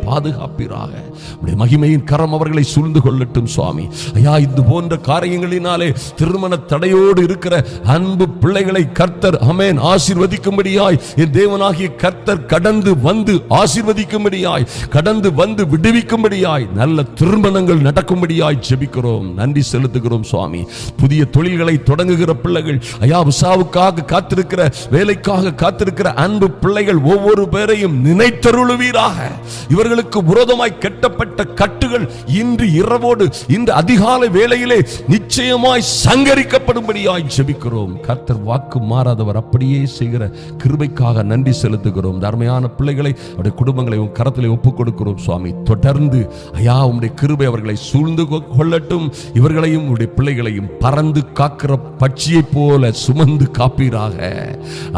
பாதுகாப்பீராக. உம்முடைய மகிமையின் கரம் அவர்களை சூழ்ந்து கொள்ளட்டும் சுவாமி. ஐயா, இது போன்ற காரியங்களினாலே திருமண தடையோடு இருக்கிற அன்பு பிள்ளைகளை கர்த்தர் ஆமென் ஆசீர்வதிக்கும்படியாய் என் தேவனாகிய கர்த்தர் கடந்து வந்து ஆசீர்வதிக்கும்படியாய், கடந்து வந்து விடுவிக்கும்படியாய், நல்ல திருமணங்கள் நடக்கும்படியாய் ஜெபிக்கிறோம். நன்றி செலுத்துகிறோம் சுவாமி. புதிய தொழில்களை தொடங்குகிற பிள்ளைகள் ஐயா, விசாவுக்காக காத்திருக்கிற, வேலைக்காக காத்திருக்கிற அன்பு பிள்ளைகள் ஒவ்வொரு பேரையும் நினைத்தருளுவீராக. இவர்களுக்கு விரோதமாய் கட்டப்பட்ட கட்டுகள் இன்று இரவோடு இந்த அதிகாலை வேளையிலே நிச்சயமாய் சங்கரிக்கப்படும்படியாய் ஜெபிக்கிறோம். கர்த்தர் வாக்கு மாறாதவர், அப்படியே செய்கிற கிருபைக்காக நன்றி செலுத்துகிறோம். தர்மையான பிள்ளைகளை அவருடைய குடும்பங்களை உன் கரத்திலே ஒப்புக் கொடுக்கிறோம் சுவாமி. தொடர்ந்து ஐயா உம்முடைய கிருபை அவர்களை சூழ்ந்து கொள்ளட்டும். இவர்களையும் உடைய பிள்ளைகளையும் பறந்து காக்கிற பட்சியை போல சுமந்து காப்பீராக.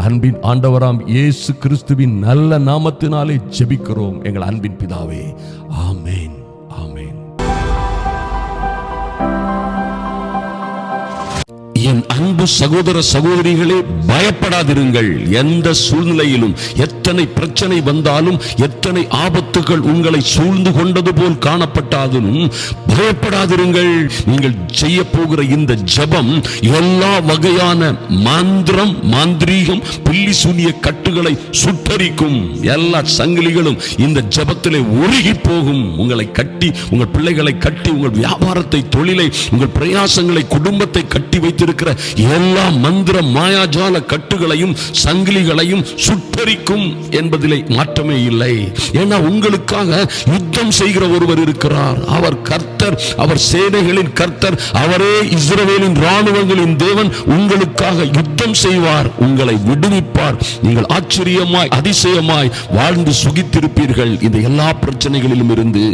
அன்பின் ஆண்டவராம் இயேசு கிறிஸ்துவின் நல்ல நாமத்தினாலே ஜெபிக்கிறோம் எங்கள் அன்பின் பிதாவே. ஆமென், ஆமென். என் அன்பு சகோதர சகோதரிகளே, பயப்படாதிருங்கள். எந்த சூழ்நிலையிலும் எத்தனை பிரச்சனை வந்தாலும், எத்தனை ஆபத்துகள் உங்களை சூழ்ந்து கொண்டது போல் காணப்பட்டாலும் பயப்படாதிருங்கள். நீங்கள் செய்ய போகிற இந்த ஜெபம் எல்லா வகையான மந்திரம், மாந்திரீகம், பில்லி சூனிய கட்டுகளை சுட்டரிக்கும். எல்லா சங்கிலிகளும் இந்த ஜெபத்திலே உருகி போகும். உங்களை கட்டி, உங்கள் பிள்ளைகளை கட்டி, உங்கள் வியாபாரத்தை, தொழிலை, உங்கள் பிரயாசங்களை, குடும்பத்தை கட்டி வைத்திருக்கிற எல்லா மந்திர மாயாஜால கட்டுகளையும் சங்கிலிகளையும் சுட்டரிக்கும் என்பதிலே மாற்றமே இல்லை. ஏன்னா உங்களுக்காக யுத்தம் செய்கிற ஒருவர் இருக்கிறார். அவர் கர்த்தர், அவர் சேனைகளின் கர்த்தர், அவரே இஸ்ரவேலின் ராணுவங்களின் தேவன். உங்களுக்காக யுத்தம் செய்வார், உங்களை விடுவிப்பார். நீங்கள் ஆச்சரியமாய் அதிசயமாய் வாழ்ந்து சுகித்திருப்பீர்கள் இந்த எல்லா பிரச்சனைகளிலும் இருந்து.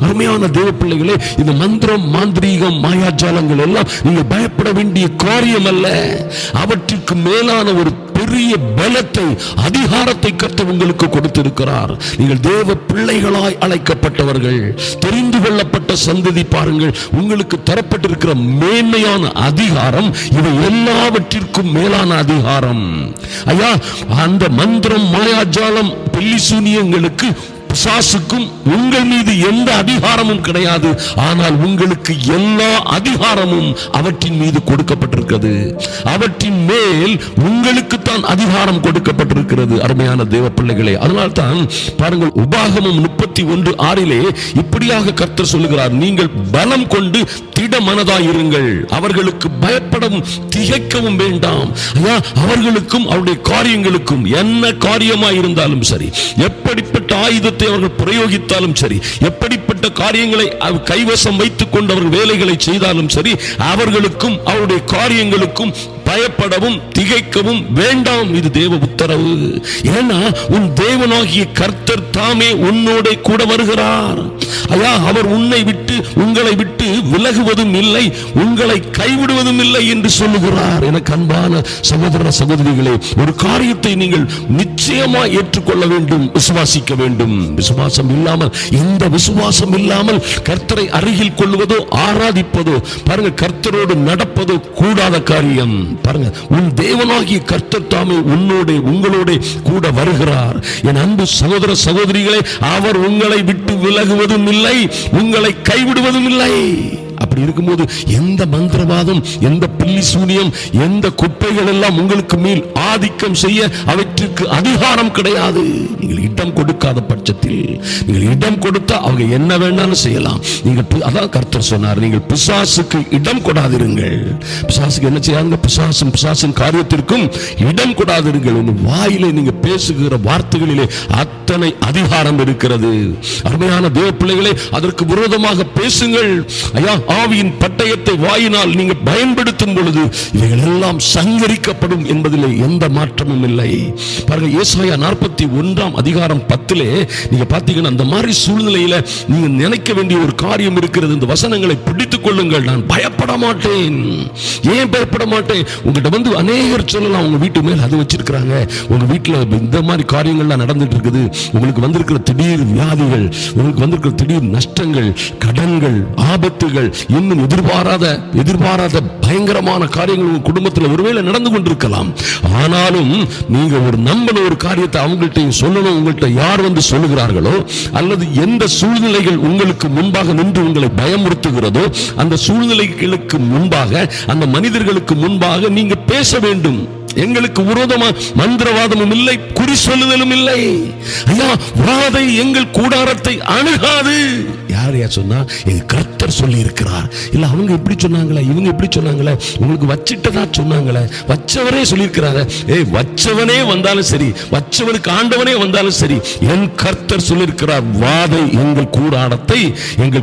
அருமையான தேவ பிள்ளைகளே, இந்த மந்திரம், மாந்திரீகம், மாயாஜாலங்கள் எல்லாம் நீங்கள் பயப்பட வேண்டிய காரியம் அல்ல. அவற்றுக்கு மேலான ஒரு பெரிய பலத்தை, அதிகாரத்தை கர்த்தர் உங்களுக்கு கொடுத்திருக்கிறார். நீங்கள் தேவ பிள்ளைகளாய் அழைக்கப்பட்டவர்கள், தெரிந்து கொள்ளப்பட்ட சந்ததி. பாருங்கள், உங்களுக்கு தரப்பட்டிருக்கிற மேன்மையான அதிகாரம், இவை எல்லாவற்றிற்கும் மேலான அதிகாரம். ஐயா, அந்த மந்திரம், மாயாஜாலம், பில்லி சூனியங்களுக்கு, பிசாசுக்கும் உங்கள் மீது எந்த அதிகாரமும் கிடையாது. ஆனால் உங்களுக்கு எல்லா அதிகாரமும் அவற்றின் மீது கொடுக்கப்பட்டிருக்கிறது. அவற்றின் மேல் உங்களுக்கு தான் அதிகாரம் கொடுக்கப்பட்டிருக்கிறது. அருமையான தேவ பிள்ளைகளே, அதனால்தான் பாருங்கள், உபாகமம் 31:6 இப்படியாக கர்த்தர் சொல்லுகிறார், நீங்கள் பலம் கொண்டு திட மனதாயிருங்கள். அவர்களுக்கு பயப்படவும் திகைக்கவும் வேண்டாம். ஐயா, அவர்களுக்கும் அவருடைய காரியங்களுக்கும் என்ன காரியமாய் இருந்தாலும் சரி, எப்படிப்பட்ட ஆயுதத்தை அவர்கள் பிரயோகித்தாலும் சரி, எப்படிப்பட்ட காரியங்களை கைவசம் வைத்துக் கொண்டு அவர்கள் வேலைகளை செய்தாலும் சரி, அவர்களுக்கும் அவருடைய காரியங்களுக்கும் பயப்படவும் திகைக்கவும் வேண்டாம், இது தேவ உத்தரவு. ஏன்னா உன் தேவனாகிய கர்த்தர் தாமே உன்னோட கூட வருகிறார். ஐயா, அவர் உன்னை விட்டு உங்களை விட்டு விலகுவதும் இல்லை, உங்களை கைவிடுவதும் இல்லை என்று சொல்லுகிறார். எனக்கு அன்பான சகோதர சகோதரிகளே, ஒரு காரியத்தை நீங்கள் நிச்சயமா ஏற்றுக்கொள்ள வேண்டும், விசுவாசிக்க வேண்டும். விசுவாசம் இல்லாமல், இந்த விசுவாசம் இல்லாமல் கர்த்தரை அருகில் கொள்வதோ ஆராதிப்பதோ, பாருங்க, கர்த்தரோடு நடப்பதோ கூடாத காரியம். பாருங்க, உன் தேவனாகிய கர்த்தர் தாமே உன்னோட உங்களோட கூட வருகிறார். என் அன்பு சகோதர சகோதரிகளே, அவர் உங்களை விட்டு விலகுவதும் இல்லை, உங்களை கைவிடுவதும் இல்லை. அப்படி இருக்கும்போது எந்த மந்திரவாதம், எந்த பில்லி சூனியம், எந்த குப்பைகள் எல்லாம் உங்களுக்கு மேல் ஆதிக்கம் செய்ய அவற்றுக்கு அதிகாரம் கிடையாது. நீங்கள் இடம் கொடுக்காத பட்சத்தில், நீங்கள் இடம் கொடுத்தா அவங்க என்ன வேணாலும் செய்யலாம். நீங்கள் அதான் கர்த்தர் சொன்னார், நீங்கள் பிசாசுக்கு இடம் கொடாதிருங்கள். பிசாசுக்கு என்ன செய்யாங்க? பிசாசின் காரியத்திற்கும் இடம் கொடாதிருங்கள். உங்க வாயிலே நீங்க பேசுகிற வார்த்தைகளிலே அத்தனை அதிகாரம் இருக்கிறது. அருமையான தேவ பிள்ளைகளே, அதற்கு விரோதமாக பேசுங்கள். ஐயா, ஆவியின் பட்டயத்தை வாயினால் நீங்க பயன்படுத்தும் பொழுது இவைகள் எல்லாம் சங்கரிக்கப்படும் என்பதிலே எந்த மாற்றமும் இல்லை. பாருங்க, ஏசாயா 41 அதிகாரம் 10 நீங்க பாத்தீங்கன்னா, அந்த மாதிரி சூழ்நிலையில நீங்க நினைக்க வேண்டிய ஒரு காரியம் இருக்கிறது. இந்த வசனங்களை பிடித்துக் கொள்ளுங்கள். நான் பயப்பட மாட்டேன். ஏன் பயப்பட மாட்டேன்? உங்கள்கிட்ட வந்து அநேகர் சொல்லலாம், உங்க வீட்டு மேல் அது வச்சிருக்கிறாங்க, உங்க வீட்டுல இந்த மாதிரி காரியங்கள்லாம் நடந்துட்டு இருக்குது, உங்களுக்கு வந்திருக்கிற திடீர் வியாதிகள், உங்களுக்கு வந்திருக்கிற திடீர் நஷ்டங்கள், கடன்கள், ஆபத்துகள், இன்னும் எதிர்பாராத பயங்கரமான காரியங்கள் உங்க குடும்பத்தில் ஒருவேளை நடந்து கொண்டிருக்கலாம். ஆனாலும் நீங்க ஒரு நம்பின ஒரு காரியத்தை அவங்கள்ட்ட சொல்லணும். உங்கள்கிட்ட யார் வந்து சொல்லுகிறார்களோ, அல்லது எந்த சூழ்நிலைகள் உங்களுக்கு முன்பாக நின்று உங்களை பயமுறுத்துகிறதோ, அந்த சூழ்நிலைகளுக்கு முன்பாக, அந்த மனிதர்களுக்கு முன்பாக நீங்க பேச வேண்டும். எங்களுக்கு விரோதமா மந்திரவாதமும் இல்லை, குறி சொல்லுதலும் இல்லை. ஐயா, வாதை எங்கள் கூடாரத்தை அணுகாது. யார் சொன்னா? எங்க கர்த்தர் சொல்லி இருக்கிறார். இல்ல அவங்க இப்படி சொன்னாங்களே, இவங்க இப்படி சொன்னாங்களே, உங்களுக்கு வச்சிட்டதா சொன்னாங்களே, வச்சவரே சொல்லி இருக்கிறாரு. வச்சவனே வந்தாலும் சரி, வச்சவனுக்கு ஆண்டவனே வந்தாலும் சரி, என் கர்த்தர் சொல்லி இருக்கிறார், வாதை எங்கள்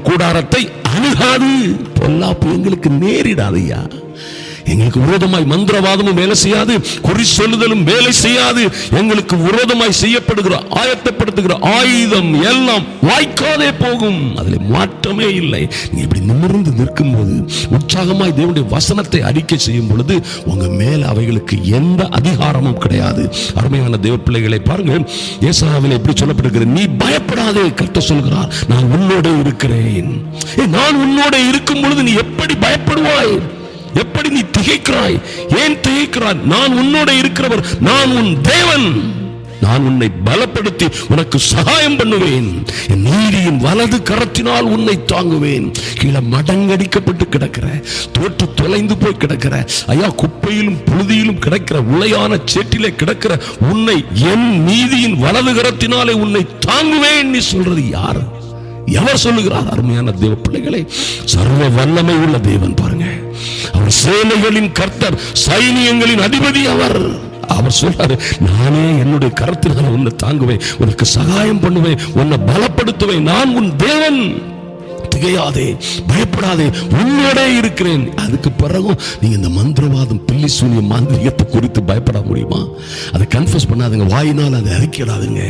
கூடாரத்தை அணுகாது. பொல்லாப்பு எங்களுக்கு நேரிடாதையா. எங்களுக்கு விரோதமாய் மந்திரவாதமும் வேலை செய்யாது, குறி சொல்லுதலும் வேலை செய்யாது. எங்களுக்கு விரோதமாய் செய்யப்படுகிற ஆயத்தப்படுத்துகிற ஆயுதம் எல்லாம் வாய்க்காதே போகும். அதில் மாற்றமே இல்லை. நீங்க இப்படி நிமிர்ந்து நிற்கும் போது, உற்சாகமாய் தேவனுடைய வசனத்தை அறிக்கை செய்யும் பொழுது, உங்க மேல அவைகளுக்கு எந்த அதிகாரமும் கிடையாது. அருமையான தேவ பிள்ளைகளை பாருங்கள், ஏசாயாவில் எப்படி சொல்லப்பட்டிருக்கிறது? நீ பயப்படாதே, கர்த்தர் சொல்கிறார், நான் உன்னோட இருக்கிறேன். நான் உன்னோட இருக்கும் பொழுது நீ எப்படி பயப்படுவாய்? எப்படி நீ திகைக்கிறாய்? ஏன் திகைக்கிறாய்? நான் உன்னோட இருக்கிறவர், நான் உன் தேவன். நான் உன்னை பலப்படுத்தி உனக்கு சகாயம் பண்ணுவேன். என் நீதியின் வலது கரத்தினால் உன்னை தாங்குவேன். கீழே மடங்கடிக்கப்பட்டு கிடக்கிற, தோற்று தொலைந்து போய் கிடக்கிற, ஐயா, குப்பையிலும் புழுதியிலும் கிடக்கிற, உளையான சேற்றிலே கிடக்கிற உன்னை என் நீதியின் வலது கரத்தினாலே உன்னை தாங்குவேன். நீ சொல்றது யார்? எவர் சொல்லுகிறார்? அருமையான தேவ பிள்ளைகளை, சர்வ வல்லமை உள்ள தேவன். பாருங்க, அவர் சேனைகளின் கர்த்தர், சைனியங்களின் அதிபதி. அவர் சொல்றாரு, நானே என்னுடைய கரத்தினால் உன்னை தாங்குவேன், உனக்கு சகாயம் பண்ணுவேன், உன்னை பலப்படுத்துவேன். நான் உன் தேவன். திகையாதே, பயப்படாதே, உன்னோட இருக்கிறேன். அதுக்கு பிறகும் நீங்க இந்த மந்திரவாதம், பில்லி சூனியம், மாந்திரிகத்தை குறித்து பயப்பட முடியுமா? அதை கன்ஃபஸ் பண்ணாதுங்க, வாயினால் அதை அறிக்கையிடாதுங்க.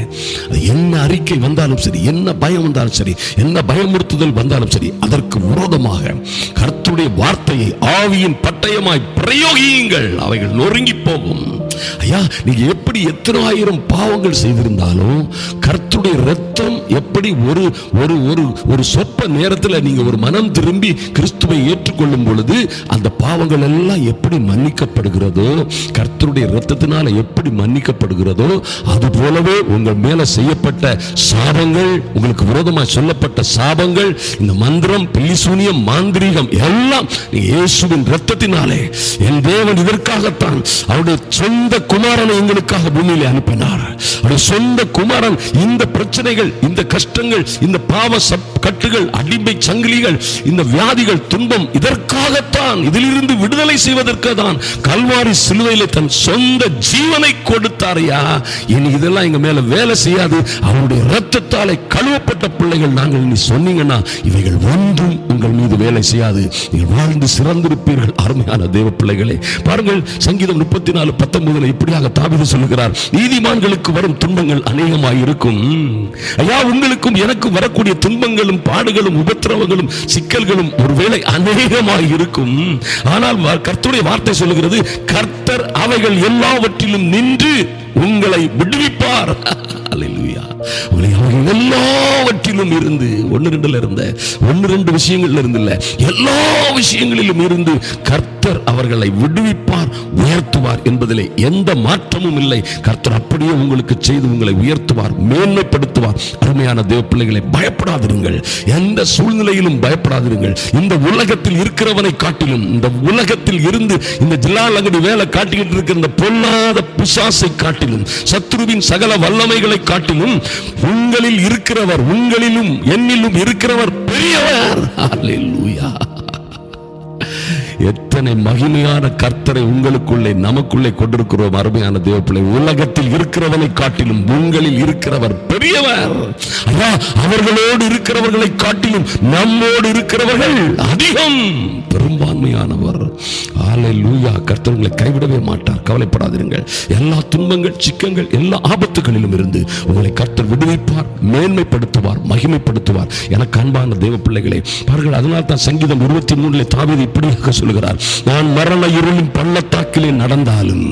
அது என்ன அறிக்கை வந்தாலும் சரி, என்ன பயம் வந்தாலும் சரி, என்ன பயமுறுத்துதல் வந்தாலும் சரி, அதற்கு விரோதமாக கர்த்தருடைய வார்த்தையை ஆவியின் பட்டயமாய் பிரயோகியுங்கள், அவைகள் நொறுங்கி போகும். ஐயா, நீங்க எப்படி எத்தனை ஆயிரம் பாவங்கள் செய்திருந்தாலும், கர்த்தருடைய இரத்தம் எப்படி ஒரு சொற்ப நேரத்தில் நீங்க ஒரு மனம் திரும்பி கிறிஸ்துவை ஏற்றுக்கொள்ளும் பொழுது அந்த பாவங்கள் எல்லாம் எப்படி மன்னிக்கப்படுகிறதோ, கர்த்தருடைய இரத்தத்தினால எப்படி மன்னிக்கப்படுகிறதோ, அது போலவே உங்கள் மேல செய்யப்பட்ட சாபங்கள், உங்களுக்கு விரோதமாக சொல்லப்பட்ட சாபங்கள், இந்த மந்திரம், பில்லிசூனியம், மாந்திரீகம் எல்லாம் இயேசுவின் இரத்தத்தினாலே, என் தேவன் இதற்காகத்தான் அவருடைய சொந்த குமாரனை எங்களுக்காக பூமியிலே அனுப்பினார். அவருடைய சொந்த குமாரன் இந்த பிரச்சனைகள், இந்த கஷ்டங்கள், இந்த பாவ கட்டுகள், அடிமை சங்கிலிகள், இந்த வியாதிகள், துன்பம், இதற்காகத்தான் தான், இதிலிருந்து விடுதலை செய்வதற்கு தான் கல்வாரி சிலுவையிலே தன் சொந்த ஜீவனை கொடுத்தாரையா. இனி இதெல்லாம் எங்க மேல வேலை செய்யாது. அவருடைய இரத்தத்தாலே கழுவப்பட்ட பிள்ளைகள் நாங்கள். நீ சொன்னீங்கன்னா இவைகள் ஒன்றும் உங்கள் மீது வேலை செய்யாது. நீங்கள் வாழ்ந்து சிறந்திருப்பீர்கள். அருமையான தேவ பிள்ளைகளே, பாருங்கள் சங்கீதம் 34:19 இப்படியாக தாவீது சொல்லுகிறார், நீதிமான்களுக்கு வரும் துன்பங்கள் அநேகமாய் இருக்கும். ஐயா, உங்களுக்கும் எனக்கும் வரக்கூடிய துன்பங்களும் பாடுகளும் உபத்திரவங்களும் சிக்கல்களும் ஒருவேளை அநேகமாய் இருக்கும். ஆனால் கர்த்தருடைய வார்த்தை சொல்லுகிறது, கர்த்தர் அவைகள் எல்லாவற்றிலும் நின்று உங்களை விடுவிப்பார். அல்லேலூயா. எல்லாவற்றிலும் இருந்து, 1-2 இருந்த 1-2 விஷயங்கள்ல இருந்து இல்ல, எல்லா விஷயங்களிலும் இருந்து கர்த்தர் அவர்களை விடுவிப்பார், உயர்த்துவார் என்பதிலே எந்த மாற்றமும் இல்லை. கர்த்தர் அப்படியே உங்களுக்கு செய்து உங்களை உயர்த்துவார், மேன்மைப்படுத்துவார். அருமையான தேவ பிள்ளைகளை, பயப்படாதிருங்கள். எந்த சூழ்நிலையிலும் பயப்படாதிருங்கள். இந்த உலகத்தில் இருக்கிறவனை காட்டிலும், இந்த உலகத்தில் இருந்து இந்த ஜில்லாலங்கடி வேலை காட்டிக்கிட்டு இருக்கிற இந்த பொல்லாத பிசாசை காட்டிலும், சத்துருவின் சகல வல்லமைகளை காட்டிலும் உங்களில் இருக்கிறவர், உங்களிலும் என்னிலும் இருக்கிறவர் பெரியவர். அல்லேலூயா. எத்தனை மகிமையான கர்த்தரை உங்களுக்குள்ளே நமக்குள்ளே கொண்டிருக்கிறோம். அருமையான தேவ பிள்ளை, உலகத்தில் இருக்கிறவனை காட்டிலும் உங்களில் இருக்கிறவர் பெரியவர். அவர்களோடு இருக்கிறவர்களை காட்டிலும் நம்மோடு இருக்கிறவர்கள் அதிகம், பெரும்பான்மையானவர். அல்லேலூயா. கர்த்தர் உங்களை கைவிடவே மாட்டார். கவலைப்படாதீர்கள். எல்லா துன்பங்கள், சிக்கங்கள், எல்லா ஆபத்துகளிலும் இருந்து உங்களை கர்த்தர் விடுவிப்பார், மேன்மைப்படுத்துவார், மகிமைப்படுத்துவார். எனக்கு அன்பான தேவ பிள்ளைகளே, பாருங்கள், அதனால் தான் சங்கீதம் 23 தாவீது இப்படியாக சொல்லுகிறார், நான் மரண இருளின் பள்ளத்தாக்கிலே நடந்தாலும்,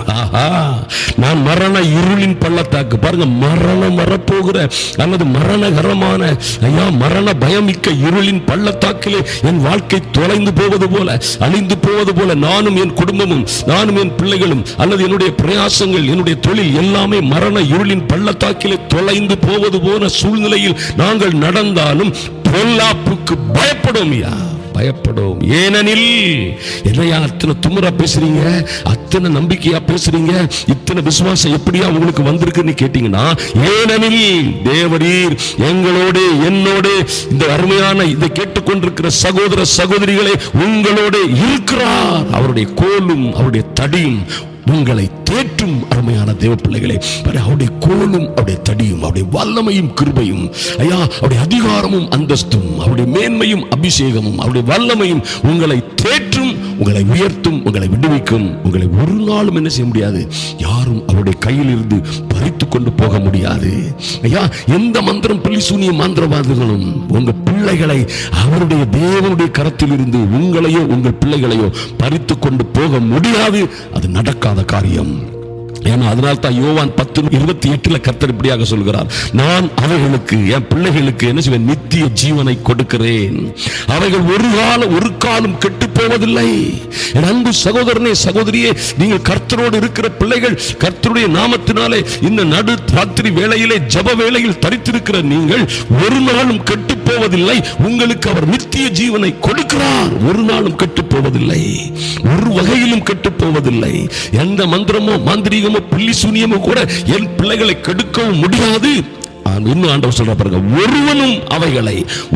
நான் மரண இருளின் பள்ளத்தாக்கு, பாருங்க, மரணம் வரப்போகிற அல்லது மரணகரமான, ஐயா, மரண பயமிக்க இருளின் பள்ளத்தாக்கிலே என் வாழ்க்கை தொலைந்து போவது போல, அழிந்து போவது போல நானும் என் குடும்பமும், நானும் என் பிள்ளைகளும், அல்லது என்னுடைய பிரயாசங்கள், என்னுடைய தொழில் எல்லாமே மரண இருளின் பள்ளத்தாக்கிலே தொலைந்து போவது போல சூழ்நிலையில் நாங்கள் நடந்தாலும் பொல்லாப்புக்கு பயப்படும். பயப்படும். ஏனெனில், என்னையா அத்தனை துமுறா பேசுறீங்க, அத்தனை நம்பிக்கையா பேசுறீங்க, இத்தனை விசுவாசம் எப்படியா உங்களுக்கு வந்திருக்குன்னு கேட்டீங்கன்னா, ஏனெனில் தேவரீர் எங்களோடு, என்னோடு, இந்த அருமையான இதை கேட்டுக்கொண்டிருக்கிற சகோதர சகோதரிகளை உங்களோட இருக்கிறார். அவருடைய கோலும் அவருடைய தடியும் உங்களை தேற்றும். அருமையான தேவ பிள்ளைகளே, அவருடைய கோலும் அவருடைய தடியும் அவருடைய வல்லமையும் கிருபையும், ஐயா, அவருடைய அதிகாரமும் அந்தஸ்தும் அவருடைய மேன்மையும் அபிஷேகமும் அவருடைய வல்லமையும் உங்களை தேற்றும், உங்களை உயர்த்தும், உங்களை விடுவிக்கும். உங்களை ஒரு நாளும் என்ன செய்ய முடியாது, யாரும் அவருடைய கையில் இருந்து பறித்து கொண்டு போக முடியாது. ஐயா, எந்த மந்திரம், பில்லி சூனிய மந்திரவாதிகளும் உங்க பிள்ளைகளை அவருடைய தேவனுடைய கரத்தில் இருந்து உங்களையோ உங்கள் பிள்ளைகளையோ பறித்து கொண்டு போக முடியாது. அது நடக்காத காரியம். ஏன்னா அதனால தான் யோவான் 10:28 கர்த்தர் இப்படியாக சொல்கிறார், நான் அவைகளுக்கு, என் பிள்ளைகளுக்கு என்ன செய்வேன், நித்திய ஜீவனை கொடுக்கிறேன், அவைகள் ஒரு காலம் கெட்டு போவதில்லை. என் அன்பு சகோதரனே, சகோதரியே, நீங்கள் கர்த்தரோடு இருக்கிற பிள்ளைகள், கர்த்தருடைய நாமத்தினாலே இந்த நடு ராத்திரி வேளையிலே ஜப வேளையில் தரித்திருக்கிற நீங்கள் ஒரு நாளும் கெட்டு போவதில்லை. உங்களுக்கு அவர் நித்திய ஜீவனை கொடுக்கிறார். ஒரு நாளும் கெட்டு போவதில்லை, ஒரு வகையிலும் கெட்டு போவதில்லை. எந்த மந்திரமோ மாந்திரீகமோ பில்லி சூனியமோ கூட என் பிள்ளைகளை கெடுக்கவும் முடியாது. இன்னும் ஆண்டவர் சொல்ற பாருங்க,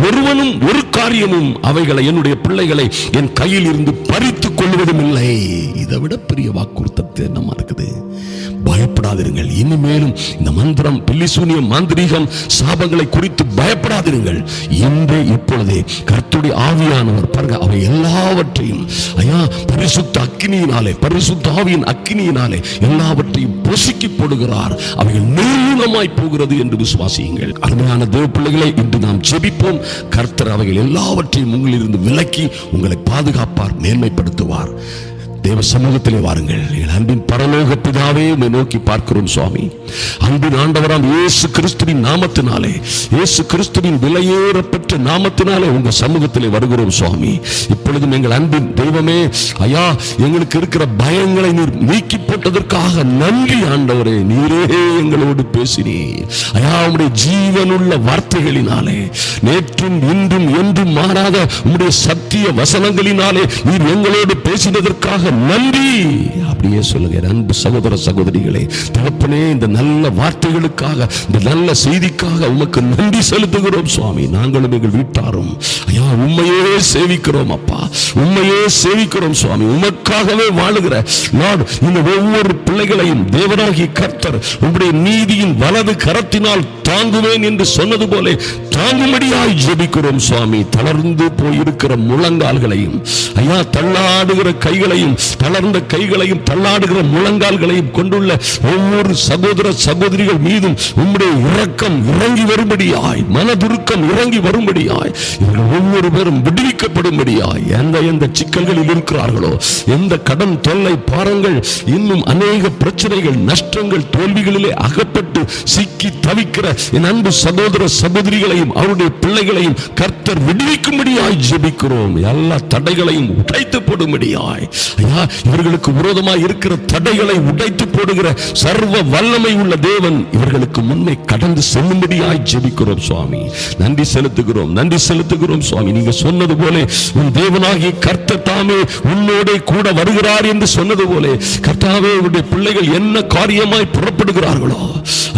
ஒருவனும் ஒரு காரியமும் அவைகளை, என்னுடைய பிள்ளைகளை என் கையில் இருந்து பறித்துக் கொள்வதும் இல்லை. இதை விட பெரிய வாக்குறுத்தத்தை நம்ம இருக்குது. பயப்படாதிருங்கள். இனிமேலும் இந்த மந்திரம், பில்லி சூனியம், மாந்திரீகம், சாபங்களை குறித்து பயப்படாதிருங்கள். இன்றே இப்பொழுதே கர்த்தருடைய ஆவியானவர் பாருங்க, அவை எல்லாவற்றையும், ஐயா, பரிசுத்த அக்கினியினாலே, பரிசுத்த ஆவியின் அக்கினியினாலே எல்லாவற்றையும் பொசுக்கி போடுகிறார். அவைகள் நிர்மூலமாய் போகிறது என்று விசுவாசியுங்கள். அருமையான தேவ பிள்ளைகளை, இன்று நாம் ஜெபிப்போம். கர்த்தர் அவைகள் எல்லாவற்றையும் உங்களிலிருந்து விலக்கி உங்களை பாதுகாப்பார், மேன்மைப்படுத்துவார். தேவ சமூகத்திலே வாருங்கள். எங்கள் அன்பின் பரலோக பிதாவே, உம்மை நோக்கி பார்க்கிறோம் சுவாமி. அன்பின் ஆண்டவராம் இயேசு கிறிஸ்துவின் நாமத்தினாலே, இயேசு கிறிஸ்துவின் விலையேறப்பட்ட நாமத்தினாலே உங்க சமூகத்திலே வருகிறோம் சுவாமி. இப்பொழுதும் எங்கள் அன்பின் தெய்வமே, ஐயா, எங்களுக்கு இருக்கிற பயங்களை நீர் நீக்கி போட்டதற்காக நன்றி ஆண்டவரே. நீரே எங்களோடு பேசினீர் ஐயா. உம்முடைய ஜீவனுள்ள வார்த்தைகளினாலே, நேற்றும் இன்றும் என்றும் மாறாத உம்முடைய சத்திய வசனங்களினாலே நீர் எங்களோடு பேசினதற்காக நன்றி. அப்படியே சொல்லுங்க அன்பு சகோதர சகோதரிகளே. தகப்பனே, இந்த நல்ல வார்த்தைகளுக்காக, இந்த நல்ல செய்திக்காக உமக்கு நன்றி செலுத்துகிறோம் சுவாமி. நாங்களும் எங்கள் வீட்டாரும் ஐயா உம்மையே சேவிக்கிறோம் அப்பா, உம்மையே சேவிக்கிறோம் சுவாமி. உமக்காகவே வாழுகிற லார்ட் இந்த ஒவ்வொரு பிள்ளைகளையும் தேவனாகிய கர்த்தர் உம்முடைய நீதியின் வலது கரத்தினால் தாங்குவேன் என்று சொன்னது போல தாங்கும்படியாய் ஜெபிக்கிறோம் சுவாமி. தளர்ந்து போயிருக்கிற முழங்கால்களையும் ஐயா, தள்ளாடுகிற கைகளையும், தளர்ந்த கைகளையும் தள்ளாடுகிற முழங்கால்களையும் கொண்டுள்ள ஒவ்வொரு சகோதர சகோதரிகள் மீதும் உம்முடைய இரக்கம் இறங்கி வரும்படியாய், மனதுருக்கம் இறங்கி வரும்படியாய், இவர்கள் ஒவ்வொரு பேரும் விடுவிக்கப்படும்படியாய், எந்த சிக்கல்களில் இருக்கிறார்களோ, எந்த கடன் தொல்லை பாரங்கள், இன்னும் அநேக பிரச்சனைகள், நஷ்டங்கள், தோல்விகளிலே அகப்பட்டு சிக்கி தவிக்கிற என் அன்பு சகோதர சகோதரிகளையும் அவருடைய பிள்ளைகளையும் கர்த்தர் விடுவிக்கும்படியாய் ஜெபிக்கிறோம். எல்லா தடைகளையும் உடைத்து போடும்படியாய் ஐயா, இவர்களுக்கு விரோதமாய் இருக்கிற தடைகளை உடைத்து போடுகிற சர்வ வல்லமை உள்ள தேவன் இவர்களுக்கு முன்னே கடந்து செல்லும்படியாய் ஜெபிக்கிறோம் சுவாமி. நன்றி செலுத்துகிறோம், நன்றி செலுத்துகிறோம் சுவாமி. நீங்க சொன்னது போல உன் தேவனாகிய கர்த்தர் தாமே உன்னோட கூட வருகிறார் என்று சொன்னது போல கர்த்தாவே, உடைய பிள்ளைகள் என்ன காரியமாய் புறப்படுகிறார்களோ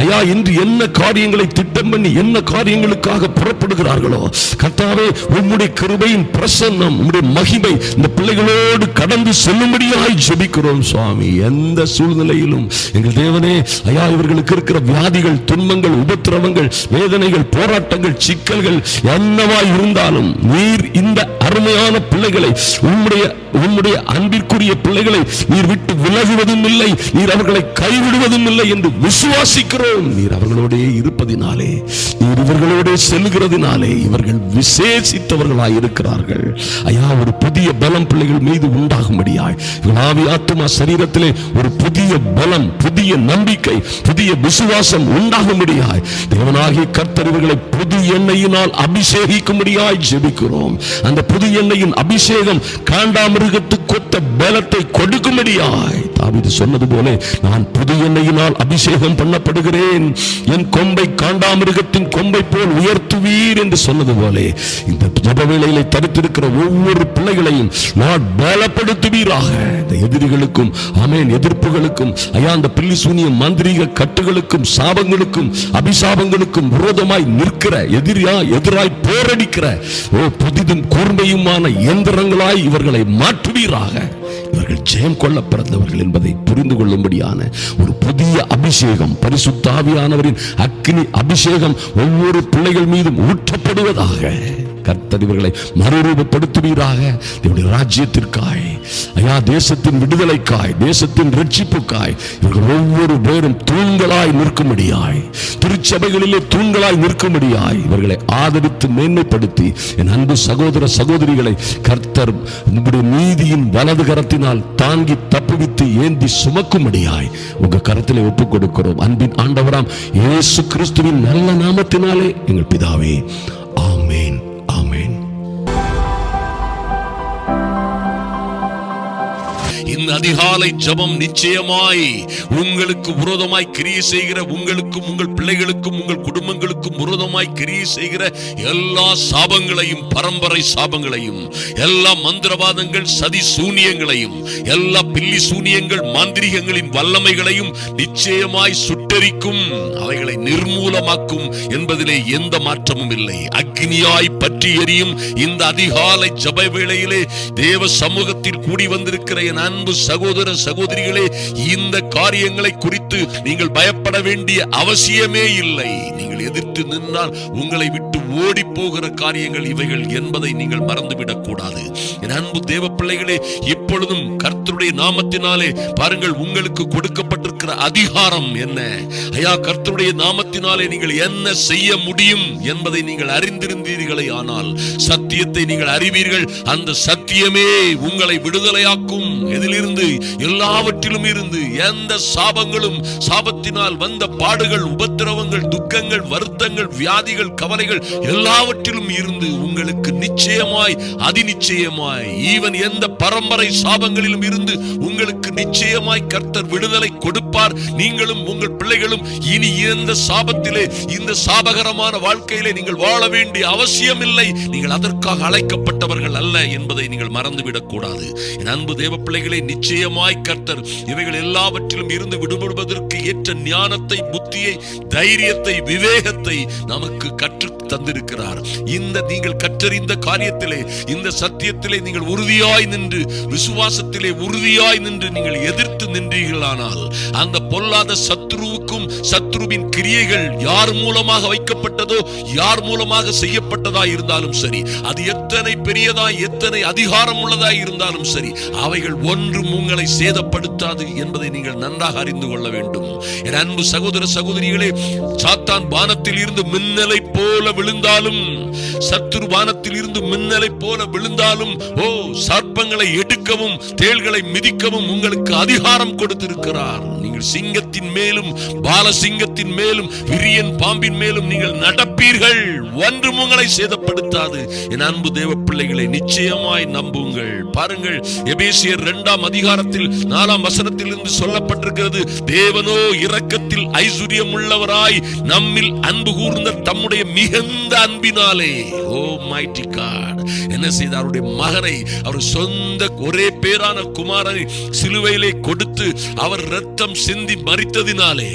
ஐயா, இன்று என்ன காரியங்களை திட்டம் பண்ணி என்ன காரியங்களுக்காக புறப்படுகிறார்களோ கர்த்தாவே, உம்முடைய கிருபையின் பிரசன்னம், உம்முடைய மகிமை இந்த பிள்ளைகளோடு கடந்து செல்லும்படியாய் ஜெபிக்கிறோம் சுவாமி. எந்த சூழ்நிலையிலும் எங்கள் தேவனே ஐயா, இவர்களுக்கு இருக்கிற வியாதிகள், துன்பங்கள், உபத்திரவங்கள், வேதனைகள், போராட்டங்கள், சிக்கல்கள் என்னவாய் இருந்தாலும் நீர் இந்த அருமையான பிள்ளைகளை, உம்முடைய அன்பிற்குரிய பிள்ளைகளை நீர் விட்டு விலகுவதும் இல்லை, நீர் அவர்களை கைவிடுவதும் இல்லை என்று விசுவாசிக்கிறோம். நீர் அவர்களோடே இருப்பதினாலே, நீர் இவர்களோடே செல்கிறதினாலே இவர்கள் விசேஷித்தவர்களாய் இருக்கிறார்கள் ஐயா. ஒரு புதிய பலம் பிள்ளைகள் மீது உண்டாகும்படியாய், ஆவி ஆத்துமா சரீரத்திலே ஒரு புதிய பலம், புதிய நம்பிக்கை, புதிய விசுவாசம் உண்டாகும்படியாய் தேவனாகிய கர்த்தர் இவர்களை புது எண்ணெயினால் அபிஷேகிக்கும்படியாய் ஜெபிக்கிறோம். அந்த புது எண்ணெயின் அபிஷேகம் காண்டாமிருகத்துக்கு கொத்த பலத்தை கொடுக்கும்படியாய் தாவீது சொன்னது போல, நான் புது எண்ணெயினால் அபிஷேகம் பண்ணப்படுகிறேன், என் கொம்பை காண்டாமிருகத்தின் கொம்பை போல் உயர்த்துவீர் என்று சொன்னது போல இந்த ஜெப வேளையிலே தரித்திருக்கிற ஒவ்வொரு பிள்ளைகளையும் நான் பலப்படுத்துவீராக. இந்த எதிரிகளுக்கும் ஆமென் எதிர்ப்புகளுக்கும் ஐயா, அந்த பில்லி சூனிய மந்திரீக கட்டுகளுக்கும் சாபங்களுக்கும் அபிசாபங்களுக்கும் விரோதமாய் நிற்கிற எதிராய் போரடிக்கிற புதிதும் கூர்மையுமான எந்திரங்களாய் இவர்களை மாற்றுவீராக. இவர்கள் ஜெயம் கொள்ள பிறந்தவர்கள் என்பதை புரிந்து கொள்ளும்படியான ஒரு புதிய அபிஷேகம், பரிசுத்த ஆவியானவரின் அக்கினி அபிஷேகம் ஒவ்வொரு பிள்ளைகள் மீதும் ஊற்றப்படுவதாக. கர்த்தர் இவர்களை மறுரூபப்படுத்துவீராக. இவருடைய ராஜ்யத்திற்காய் ஐயா, தேசத்தின் விடுதலைக்காய், தேசத்தின் ரட்சிப்புக்காய் இவர்கள் ஒவ்வொரு பேரும் தூண்களாய் நிற்கும்படியாய், திருச்சபைகளிலே தூண்களாய் நிற்கும்படியாய் இவர்களை ஆதரித்து மேன்மைப்படுத்தி என் அன்பு சகோதர சகோதரிகளை கர்த்தர் உங்களுடைய நீதியின் வலது கரத்தினால் தாங்கி தப்புவித்து ஏந்தி சுமக்கும்படியாய் உங்க கரத்திலே ஒப்புக் கொடுக்கிறோம். அன்பின் ஆண்டவராம் இயேசு கிறிஸ்துவின் நல்ல நாமத்தினாலே எங்கள் பிதாவே, ஆமென், ஆமென். இந்த அதிகாலை ஜெபம் நிச்சயமாய் உங்களுக்கு விரோதமாய் கிரியை செய்கிற உங்களுக்கும், உங்கள் பிள்ளைகளுக்கும், உங்கள் குடும்பங்களுக்கும் விரோதமாய் கிரியை செய்கிற எல்லா சாபங்களையும், பரம்பரை சாபங்களையும், எல்லா மந்திரவாதங்கள், சதி சூனியங்களையும், எல்லா பில்லி சூனியங்கள், மாந்திரிகங்களின் வல்லமைகளையும் நிச்சயமாய் சுட்டரிக்கும், அவைகளை நிர்மூலமாக்கும் என்பதிலே எந்த மாற்றமும் இல்லை. அக்னியாய் பற்றி எரியும் இந்த அதிகாலை ஜெப வேளையிலே தேவ சமூகத்தில் கூடி வந்திருக்கிற என் அன்பு சகோதர சகோதரிகளே, இந்த காரியங்களை குறித்து நீங்கள் பயப்பட வேண்டிய அவசியமே இல்லை. நீங்கள் எதிர்த்து நின்றால் உங்களை விட்டு ஓடி போகிற காரியங்கள் இவைகள் என்பதை நீங்கள் மறந்துவிடக் கூடாது. என் அன்பு தேவ பிள்ளைகளே, இப்பொழுதும் கர்த்தருடைய நாமத்தினாலே பாருங்கள், உங்களுக்கு கொடுக்கப்பட்டிருக்கிற அதிகாரம் என்ன ஐயா, கர்த்தருடைய நாமத்தினாலே நீங்கள் என்ன செய்ய முடியும் என்பதை நீங்கள் அறிந்திருந்தீர்களே, ஆனால் சத்தியத்தை நீங்கள் அறிவீர்கள். அந்த சத்தியமே உங்களை விடுதலையாக்கும். எதிலிருந்து? எல்லாவற்றிலும் இருந்து. எந்த சாபங்களும், சாபத்தினால் வந்த பாடுகள், உபத்திரவங்கள், துக்கங்கள், வருத்தங்கள், வியாதிகள், கவலைகள் எல்லாவற்றிலும் இருந்து உங்களுக்கு நிச்சயமாய், அதிநிச்சயமாய், ஈவன் எந்த பரம்பரை சாபங்களிலும் இருந்து உங்களுக்கு நிச்சயமாய் கர்த்தர் விடுதலை கொடுப்பார். நீங்களும் உங்கள் பிள்ளைகளும் இனி இந்த சாபத்திலே, இந்த சாபகரமான வாழ்க்கையிலே நீங்கள் வாழ வேண்டிய அவசியம் இல்லை. நீங்கள் அதற்கு வாழ்வுக்காக அழைக்கப்பட்டவர்கள் அல்ல என்பதை நீங்கள் மறந்துவிடக் கூடாது. என் அன்பு தேவ பிள்ளைகளை, நிச்சயமாய் கர்த்தர் இவைகள் எல்லாவற்றிலும் இருந்து விடுபடுவதற்கு ஏற்ற ஞானத்தை, புத்தியை, தைரியத்தை, விவேகத்தை நமக்கு கற்று தந்திருக்கிறார். இந்த நீங்கள் கற்றறிந்த காரியத்திலே, இந்த சத்தியத்திலே நீங்கள் உறுதியாய் நின்று, விசுவாசத்திலே உறுதியாய் நின்று நீங்கள் எதிர்த்து நின்றீர்களானால், அந்த பொல்லாத சத்ருவுக்கும் சத்ருவின் கிரியைகள் யார் மூலமாக வைக்கப்பட்டதோ, யார் மூலமாக செய்யப்பட்டதா இருந்தாலும் சரி, அது எத்தனை பெரியதாய், எத்தனை அதிகாரம் உள்ளதாய் இருந்தாலும் சரி, அவைகள் ஒன்றும் உங்களை சேதப்படுத்தாது என்பதை நீங்கள் நன்றாக அறிந்து கொள்ள வேண்டும். என் அன்பு சகோதர சகோதரிகளே, சாத்தான் வானத்தில் இருந்து மின்னலை போல விழுந்தாலும், சத்துரு வானத்தில் இருந்து மின்னலை போல விழுந்தாலும், சர்ப்பங்களை எடுக்கவும் தேள்களை மிதிக்கவும் உங்களுக்கு அதிகாரம் கொடுத்திருக்கிறார். நீங்கள் சிங்கத்தின் மேலும் பாலசிங்கத்தின் மேலும் விரியன் பாம்பின் மேலும் நீங்கள் நடப்பீர்கள், ஒன்றும் உங்களை சேதப்படுத்தாது. என் அன்பு தேவ பிள்ளைகளை, நிச்சயமாய் நம்புங்கள். பாருங்கள், எபேசியர் 2ஆம் அதிகாரத்தில் 4ஆம் வசனத்தில் இருந்து சொல்லப்பட்டிருக்கிறது, தேவனோ இரக்கத்தில் ஐஸ்வர்யம் உள்ளவராய் நம்மில் அன்பு கூர்ந்த தம்முடைய மிகுந்த அன்பினாலே, மைட்டி காட், என்ன செய்தார்? அவருடைய மகனை, அவர் சொந்த ஒரே பேரான குமாரனை சிலுவையிலே கொடுத்து அவர் இரத்தம் சிந்தி மரித்ததினாலே,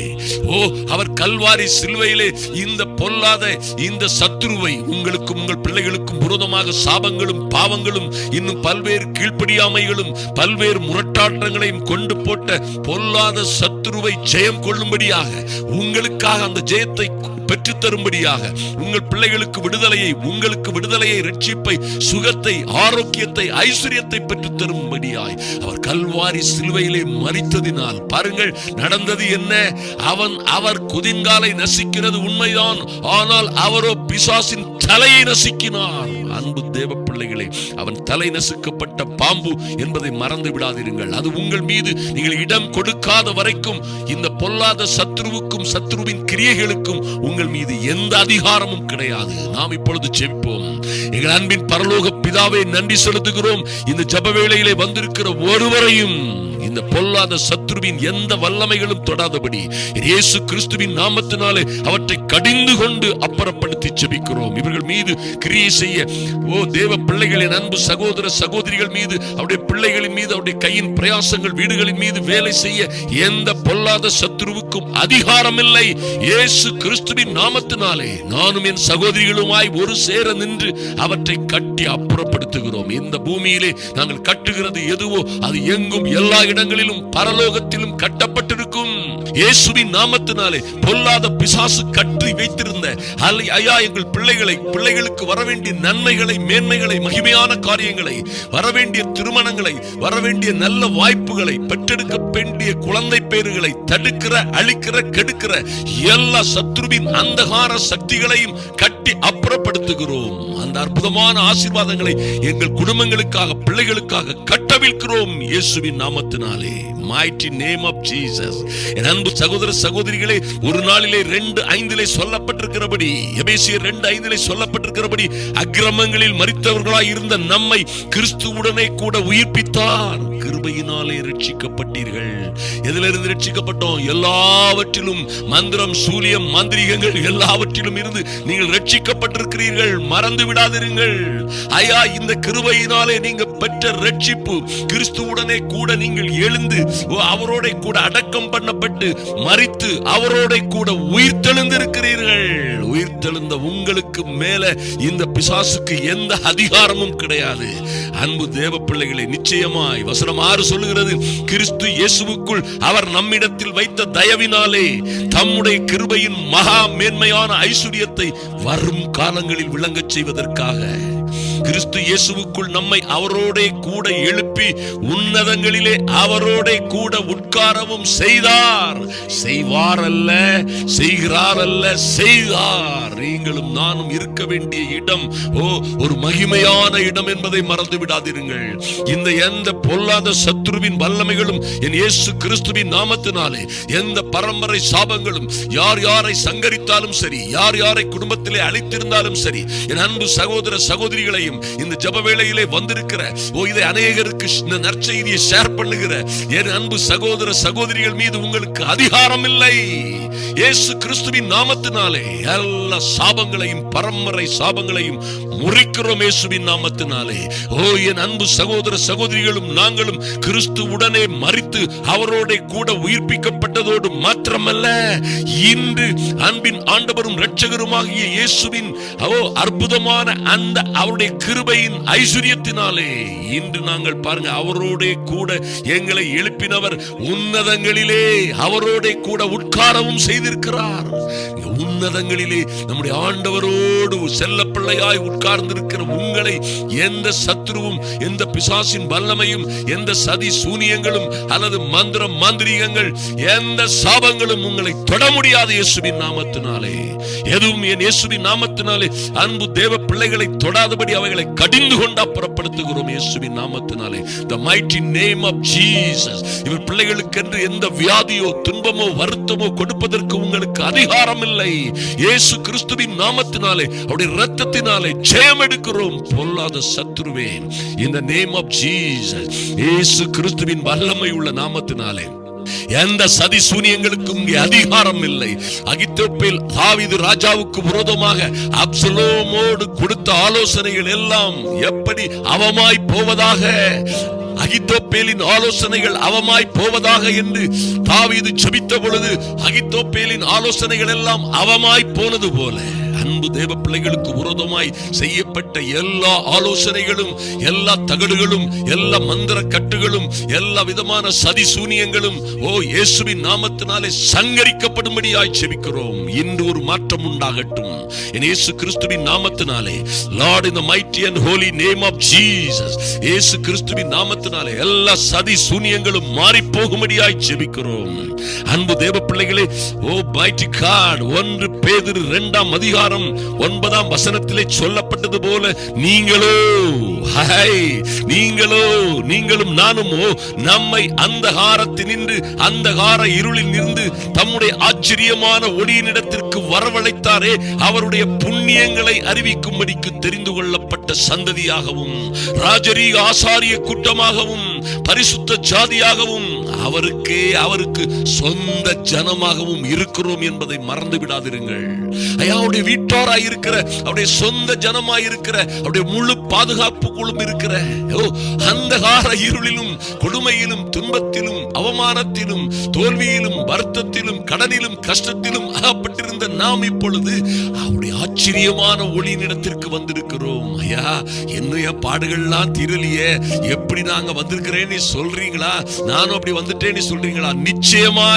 அவர் கல்வாரி சிலுவையிலே இந்த பொல்லாத இந்த சத்துருவை, உங்களுக்கும் உங்கள் பிள்ளைகளுக்கும் விரோதமாக சாபங்களும் பாவங்களும் இன்னும் பல்வேறு கீழ்ப்படியாமைகளும் பல்வேறு முரட்டாட்டங்களையும் கொண்டு போட்ட பொல்லாத சத்துருவை ஜெயம் கொள்ளும்படியாக, உங்களுக்காக அந்த ஜெயத்தை பெற்றுத்தரும்படியாக, உங்கள் பிள்ளைகளுக்கு விடுதலையை, உங்களுக்கு விடுதலையை, ரட்சிப்பை, சுகத்தை, ஆரோக்கியத்தை, ஐஸ்வர்யத்தை பெற்றுத்தரும்படியாய் அவர் கல்வாரி சிலுவையிலே மரித்ததினால், பாருங்கள் நடந்தது என்ன? அவர் குதிங்காலை நசுக்கினது உண்மைதான், ஆனால் அவரோ பிசாசின் தலையை நசுக்கினார். அன்பு தேவ பிள்ளைகளே, அவன் தலை நசுக்கப்பட்ட பாம்பு என்பதை மறந்து விடாதீர்கள். அது உங்கள் மீது நீங்கள் இடம் கொடுக்காத வரைக்கும் இந்த பொல்லாத சத்ருவுக்கும் சத்ருவின் கிரியைகளுக்கும் உங்கள் மீது எந்த அதிகாரமும் கிடையாது. நாம் இப்பொழுது ஜெபிப்போம். எங்கள் அன்பின் பரலோக பிதாவே, நன்றி செலுத்துகிறோம். இந்த ஜெப வேளையிலே வந்திருக்கிற ஒருவரையும் இந்த பொல்லாத சத்ருவின் எந்த வல்லமைகளும் தொடாதபடி இயேசு கிறிஸ்துவின் நாமத்தினாலே அவற்றை கடிந்து கொண்டு அப்புறப்படுத்தி ஜெபிக்கிறோம். இவர்கள் மீது கிரியை செய்ய, தேவ பிள்ளைகளின் அன்பு சகோதர சகோதரிகள் மீது, அவருடைய பிள்ளைகளின் மீது, அவருடைய கையின் பிரயாசங்கள், வீடுகளின் மீது வேலை செய்ய எந்த பொல்லாத சத்ருவுக்கும் அதிகாரம் இல்லை. இயேசு கிறிஸ்துவின் நாமத்தினாலே நானும் என் சகோதரிகளுமாய் ஒரு சேர நின்று அவற்றை கட்டி அப்புறப்படுத்துகிறோம். இந்த பூமியிலே நாங்கள் கட்டுகிறது எதுவோ அது எங்கும் எல்லா இடங்களிலும் பரலோகத்திலும் கட்டப்பட்டிருக்கும். இயேசுவின் நாமத்தினாலே பொல்லாத பிசாசு கட்டி வைத்திருந்த ஐயா எங்கள் பிள்ளைகளுக்கு வரவேண்டிய நன்மைகளை, மேன்மைகளை, மகிமையான காரியங்களை, வரவேண்டிய திருமணங்களை, வரவேண்டிய நல்ல வாய்ப்புகளை, பெற்றெடுக்க வேண்டிய குழந்தை பேறுகளை தடுக்கிற, அழிக்கிற, கெடுக்கிற எல்லா சத்ருவின் அந்தகார சக்திகளையும் கட்டி அப்புறப்படுத்துகிறோம். அந்த அற்புதமான ஆசீர்வாதங்களை எங்கள் குடும்பங்களுக்காக, பிள்ளைகளுக்காக கட்டவிழ்க்கிறோம் இயேசுவின் நாமத்தினாலே. mighty name of Jesus. என் அன்பு சகோதர சகோதரிகளே, ஒரு நாளிலே 2:5 சொல்லப்பட்டிருக்கிறபடி, எபேசியர் 2:5 சொல்லப்பட்டிருக்கிறபடி, அக்கிரமங்களில் மரித்தவர்களாய் இருந்த நம்மை கிறிஸ்துவுடனே கூட உயிர்ப்பித்தார். கிருபையினாலே ரட்சிக்கப்பட்டீர்கள். எதிலிருந்து ரட்சிக்கப்பட்டோம்? எல்லாவற்றிலும், மந்திரம், சூலியம், மாந்திரீகங்கள் எல்லாவற்றிலும் இருந்து நீங்கள் ரட்சிக்கப்பட்டிருக்கிறீர்கள். மறந்து விடாதிருங்கள். ஐயா, இந்த கிருபையினாலே நீங்க பெற்ற ரட்சிப்பு, கிறிஸ்துவுடனே கூட நீங்கள் எழுந்து அவரோட கூட அடக்கம் பண்ணப்பட்டு மரித்து அவரோட கூட உயிர்த்தெழுந்திருக்கிறீர்கள். உயிர்த்தெழுந்த உங்களுக்கு மேல இந்த பிசாசுக்கு எந்த அதிகாரமும் கிடையாது. அன்பு தேவ பிள்ளைகளை, நிச்சயமாய் வசனம் 6 சொல்லுகிறது, கிறிஸ்து இயேசுவுக்குள் அவர் நம்மிடத்தில் வைத்த தயவினாலே தம்முடைய கிருபையின் மகா மேன்மையான ஐஸ்வர்யத்தை வரும் காலங்களில் விளங்கச் செய்வதற்காக கிறிஸ்து இயேசுவுக்குள் நம்மை அவரோட கூட எழுப்பி உன்னதங்களிலே அவரோட கூட உட்காரவும் செய்தார். செய்வார் அல்ல, செய்கிறார் அல்ல, செய்தார். நீங்களும் நானும் இருக்க வேண்டிய இடம் ஒரு மகிமையான இடம் என்பதை மறந்து விடாதிருங்கள். இந்த எந்த பொல்லாத சத்ருவின் வல்லமைகளும் என் இயேசு கிறிஸ்துவின் நாமத்தினாலே, எந்த பரம்பரை சாபங்களும் யார் யாரை சங்கரித்தாலும் சரி, யார் யாரை குடும்பத்திலே அழித்திருந்தாலும் சரி, என் அன்பு சகோதர சகோதரிகளையும் இந்த ஜெப வேளையிலே வந்திருக்கிற இதை அநேகருக்கு இந்த நற்செய்தியை ஷேர் பண்ணுகிற என் அன்பு சகோதர சகோதர சகோதரிகள் மீது உங்களுக்கு அதிகாரம் இல்லை. இயேசு கிறிஸ்துவின் நாமத்தினாலே எல்லா சாபங்களையும் பரம்பரை சாபங்களையும் முறிக்கிறோம் இயேசுவின் நாமத்தினாலே. ஓ என் அன்பு சகோதர சகோதரிகளும் நாங்களும் கிறிஸ்துவுடனே மரித்து அவரோட கூட உயிர்ப்பிக்கப்பட்டதோடு மாத்திரமல்ல, இன்று அன்பின் ஆண்டவரும் இரட்சகருமாகிய இயேசுவின் அற்புதமான அந்த அவருடைய கிருபையின் ஐஸ்வரியத்தினாலே இன்று நாங்கள் பாருங்க, அவரோட கூட எங்களை எழுப்பினவர் உன்னதங்களிலே அவரோட கூட உட்காரவும் செய்திருக்கிறார். உன்னதங்களிலே நம்முடைய ஆண்டவரோடு செல்ல பிள்ளையாய் உட்கார்ந்திருக்கிற உங்களை எந்த சத்துருவும், எந்த பிசாசின் வல்லமையும், எந்த சதி சூனியங்களும் அல்லது மந்திரம் மாந்திரீகங்கள், எந்த சாபங்களும் உங்களை தொட முடியாது இயேசுவின் நாமத்தினாலே. எதுவும் என் இயேசுவின் நாமத்தினாலே அன்பு தேவ பிள்ளைகளை தொடாதபடி அவைகளை கடிந்து கொண்டு அப்புறப்படுத்துகிறோம் இயேசுவின் நாமத்தினாலே. The mighty name of Jesus. இவர் பிள்ளைகளுக்கென்று எந்த வியாதியோ துன்பமோ வருத்தமோ கொடுப்பதற்கு உங்களுக்கு அதிகாரம் இல்லை. இயேசு கிறிஸ்துவின் நாமத்தினாலே அவருடைய இரத்தத்தினாலே ஜெயம் எடுக்கிறோம் பொல்லாத சத்துருவே. In the name of Jesus. இயேசு கிறிஸ்துவின் வல்லமை உள்ள நாமத்தினாலே எந்த சதி சூனியங்களுக்கும் இங்கே அதிகாரம் இல்லை. அகித்தோப்பேல் தாவீது ராஜாவுக்கு விரோதமாக அப்சலோமோடு கொடுத்த ஆலோசனைகள் எல்லாம் எப்படி அவமாய் போவதாக, அகித்தோப்பேலின் ஆலோசனைகள் அவமாய் போவதாக என்று தாவீது ஜெபித்த பொழுது அகித்தோப்பேலின் ஆலோசனைகள் எல்லாம் அவமாய் போனது போல அன்பு தேவ பிள்ளைகளுக்கு விரோதமாய் செய்யப்பட்ட எல்லா ஆலோசனைகளும், எல்லா தகடுகளும், எல்லா மந்திர கட்டுகளும், எல்லா விதமான சதி சூனியங்களும் இயேசுவின் நாமத்தினாலே சங்கரிக்கப்படும்படியாய் ஜெபிக்கிறோம். இன்று ஒரு மாற்றம் உண்டாகட்டும் இயேசு கிறிஸ்துவின் நாமத்தினாலே. Lord, in the mighty and holy name of Jesus. இயேசு கிறிஸ்துவின் நாமத்தினாலே எல்லா சதி சூனியங்களும் மாறி போகும்படியாய் ஜெபிக்கிறோம். அன்பு தேவ பிள்ளைகளே, mighty God, 1 பேதுரு 2ஆம் அதிகாரம் 9ஆம் வசனத்திலே சொல்லப்பட்டது போல நீங்களும் நானுமோ நம்மை அந்தகாரத்தினின்று அந்தகார இருளில் இருந்து தம்முடைய ஆச்சரியமான ஒளியினிடத்திற்கு வரவழைத்தாரே, அவருடைய புண்ணியங்களை அறிவிக்கும்படிக்கு தெரிந்து கொள்ளப்பட்ட சந்ததியாகவும் ராஜரீக ஆசாரிய கூட்டமாகவும் பரிசுத்த ஜாதியாகவும் அவருக்கு சொந்த ஜனமாகவும் இருக்கிறோம் என்பதை மறந்து விடாதிருங்கள். அவருடைய வீட்டாராய் இருக்கிற, அவருடைய சொந்த ஜனமாய் இருக்கிற, அவருடைய முழு பாதுகாப்புக்குள்ளும் இருக்கிற அந்தகார இருளிலும் கொடுமையிலும் துன்பத்திலும் அவமானத்திலும் தோல்வியிலும் வருத்தத்திலும் கடனிலும் கஷ்டத்திலும் அகப்பட்டிருந்த நாம் இப்பொழுது அவருடைய ஆச்சரியமான ஒளியினிடத்திற்கு வந்திருக்கிறோம். ஐயா, என்னைய பாடுகள்லாம் தீரலையே, எப்படி நாங்க வந்திருக்கிறேன்னு சொல்றீங்களா? நானும் அப்படி வந்துட்டேன்னு சொல்றீங்களா? நிச்சயமாய்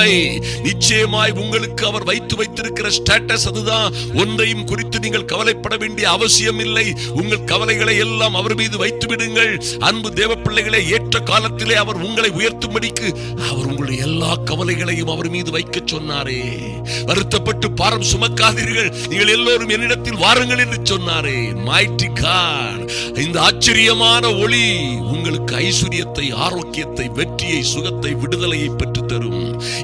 உங்களுக்கு அவர் வைத்திருக்கிற ஸ்டேட்டஸ் அதுதான். ஒன்றையும் குறித்து நீங்கள் கவலைப்பட வேண்டிய அவசியம் இல்லை. உங்கள் கவலைகளை எல்லாம் அவர் மீது வைத்து விடுங்கள். அன்பு தேவ பிள்ளைகளே, ஏற்ற காலத்திலே அவர் உங்களை உயர்த்தும்படிக்கு அவர் உங்களுடைய எல்லா கவலைகளையும் அவர் மீது வைக்க சொன்னாரே. வருத்தப்பட்டு பாரம் சுமக்காதீர்கள், நீங்கள் எல்லோரும் என்னிடத்தில் வாருங்கள் என்று சொன்னாரே. Mighty God, இந்த ஆச்சரியமான ஒளி உங்களுக்கு ஐஸ்வரியத்தை, ஆரோக்கியத்தை, வெற்றியை, சுகத்தை, விடுதலையை பெற்று தரும்.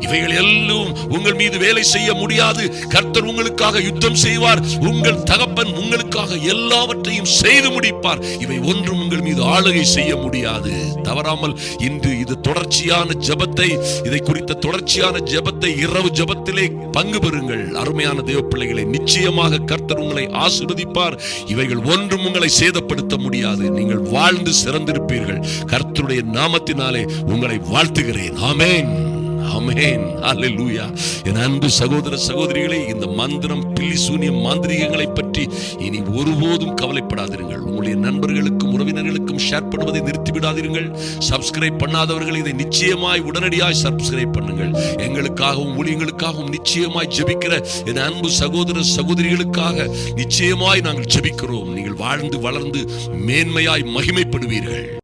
இவைகள் எல்லாம் உங்கள் மீது வேலை செய்ய முடியாது. கர்த்தர் உங்களுக்காக யுத்தம் செய்வார். உங்கள் தகப்பன் உங்களுக்காக எல்லாவற்றையும் செய்து முடிப்பார். இவை ஒன்றும் உங்கள் மீது ஆளுகை செய்ய முடியாது. தவறாமல் இன்று இது தொடர்ச்சியான ஜெபத்தை, இதை குறித்த தொடர்ச்சியான ஜெபத்தை இரவு ஜெபத்திலே பங்கு பெறுங்கள். அருமையான தேவ பிள்ளைகளை, நிச்சயமாக கர்த்தர் உங்களை ஆசீர்வதிப்பார். இவைகள் ஒன்றும் உங்களை சேதப்படுத்த முடியாது. நீங்கள் வாழ்ந்து சிறந்திருப்பீர்கள். கர்த்தருடைய நாமத்தினாலே உங்களை வாழ்த்துகிறேன். ஆமென், ஆமென், அல்லேலூயா. என் அன்பு சகோதர சகோதரிகளே, இந்த மந்திரம், பில்லி சூனியம், மாந்திரீகங்களை பற்றி இனி ஒருபோதும் கவலைப்படாதீர்கள். உங்களுடைய நண்பர்களுக்கும் உறவினர்களுக்கும் ஷேர் பண்ணுவதை நிறுத்திவிடாதீர்கள். சப்ஸ்கிரைப் பண்ணாதவர்கள் இதை நிச்சயமாய் உடனடியாய் சப்ஸ்கிரைப் பண்ணுங்கள். எங்களுக்காகவும் ஊழியங்களுக்காகவும் நிச்சயமாய் ஜெபிக்கிற என் அன்பு சகோதர சகோதரிகளுக்காக நிச்சயமாய் நாங்கள் ஜெபிக்கிறோம். நீங்கள் வாழ்ந்து வளர்ந்து மேன்மையாய் மகிமைப்படுவீர்கள்.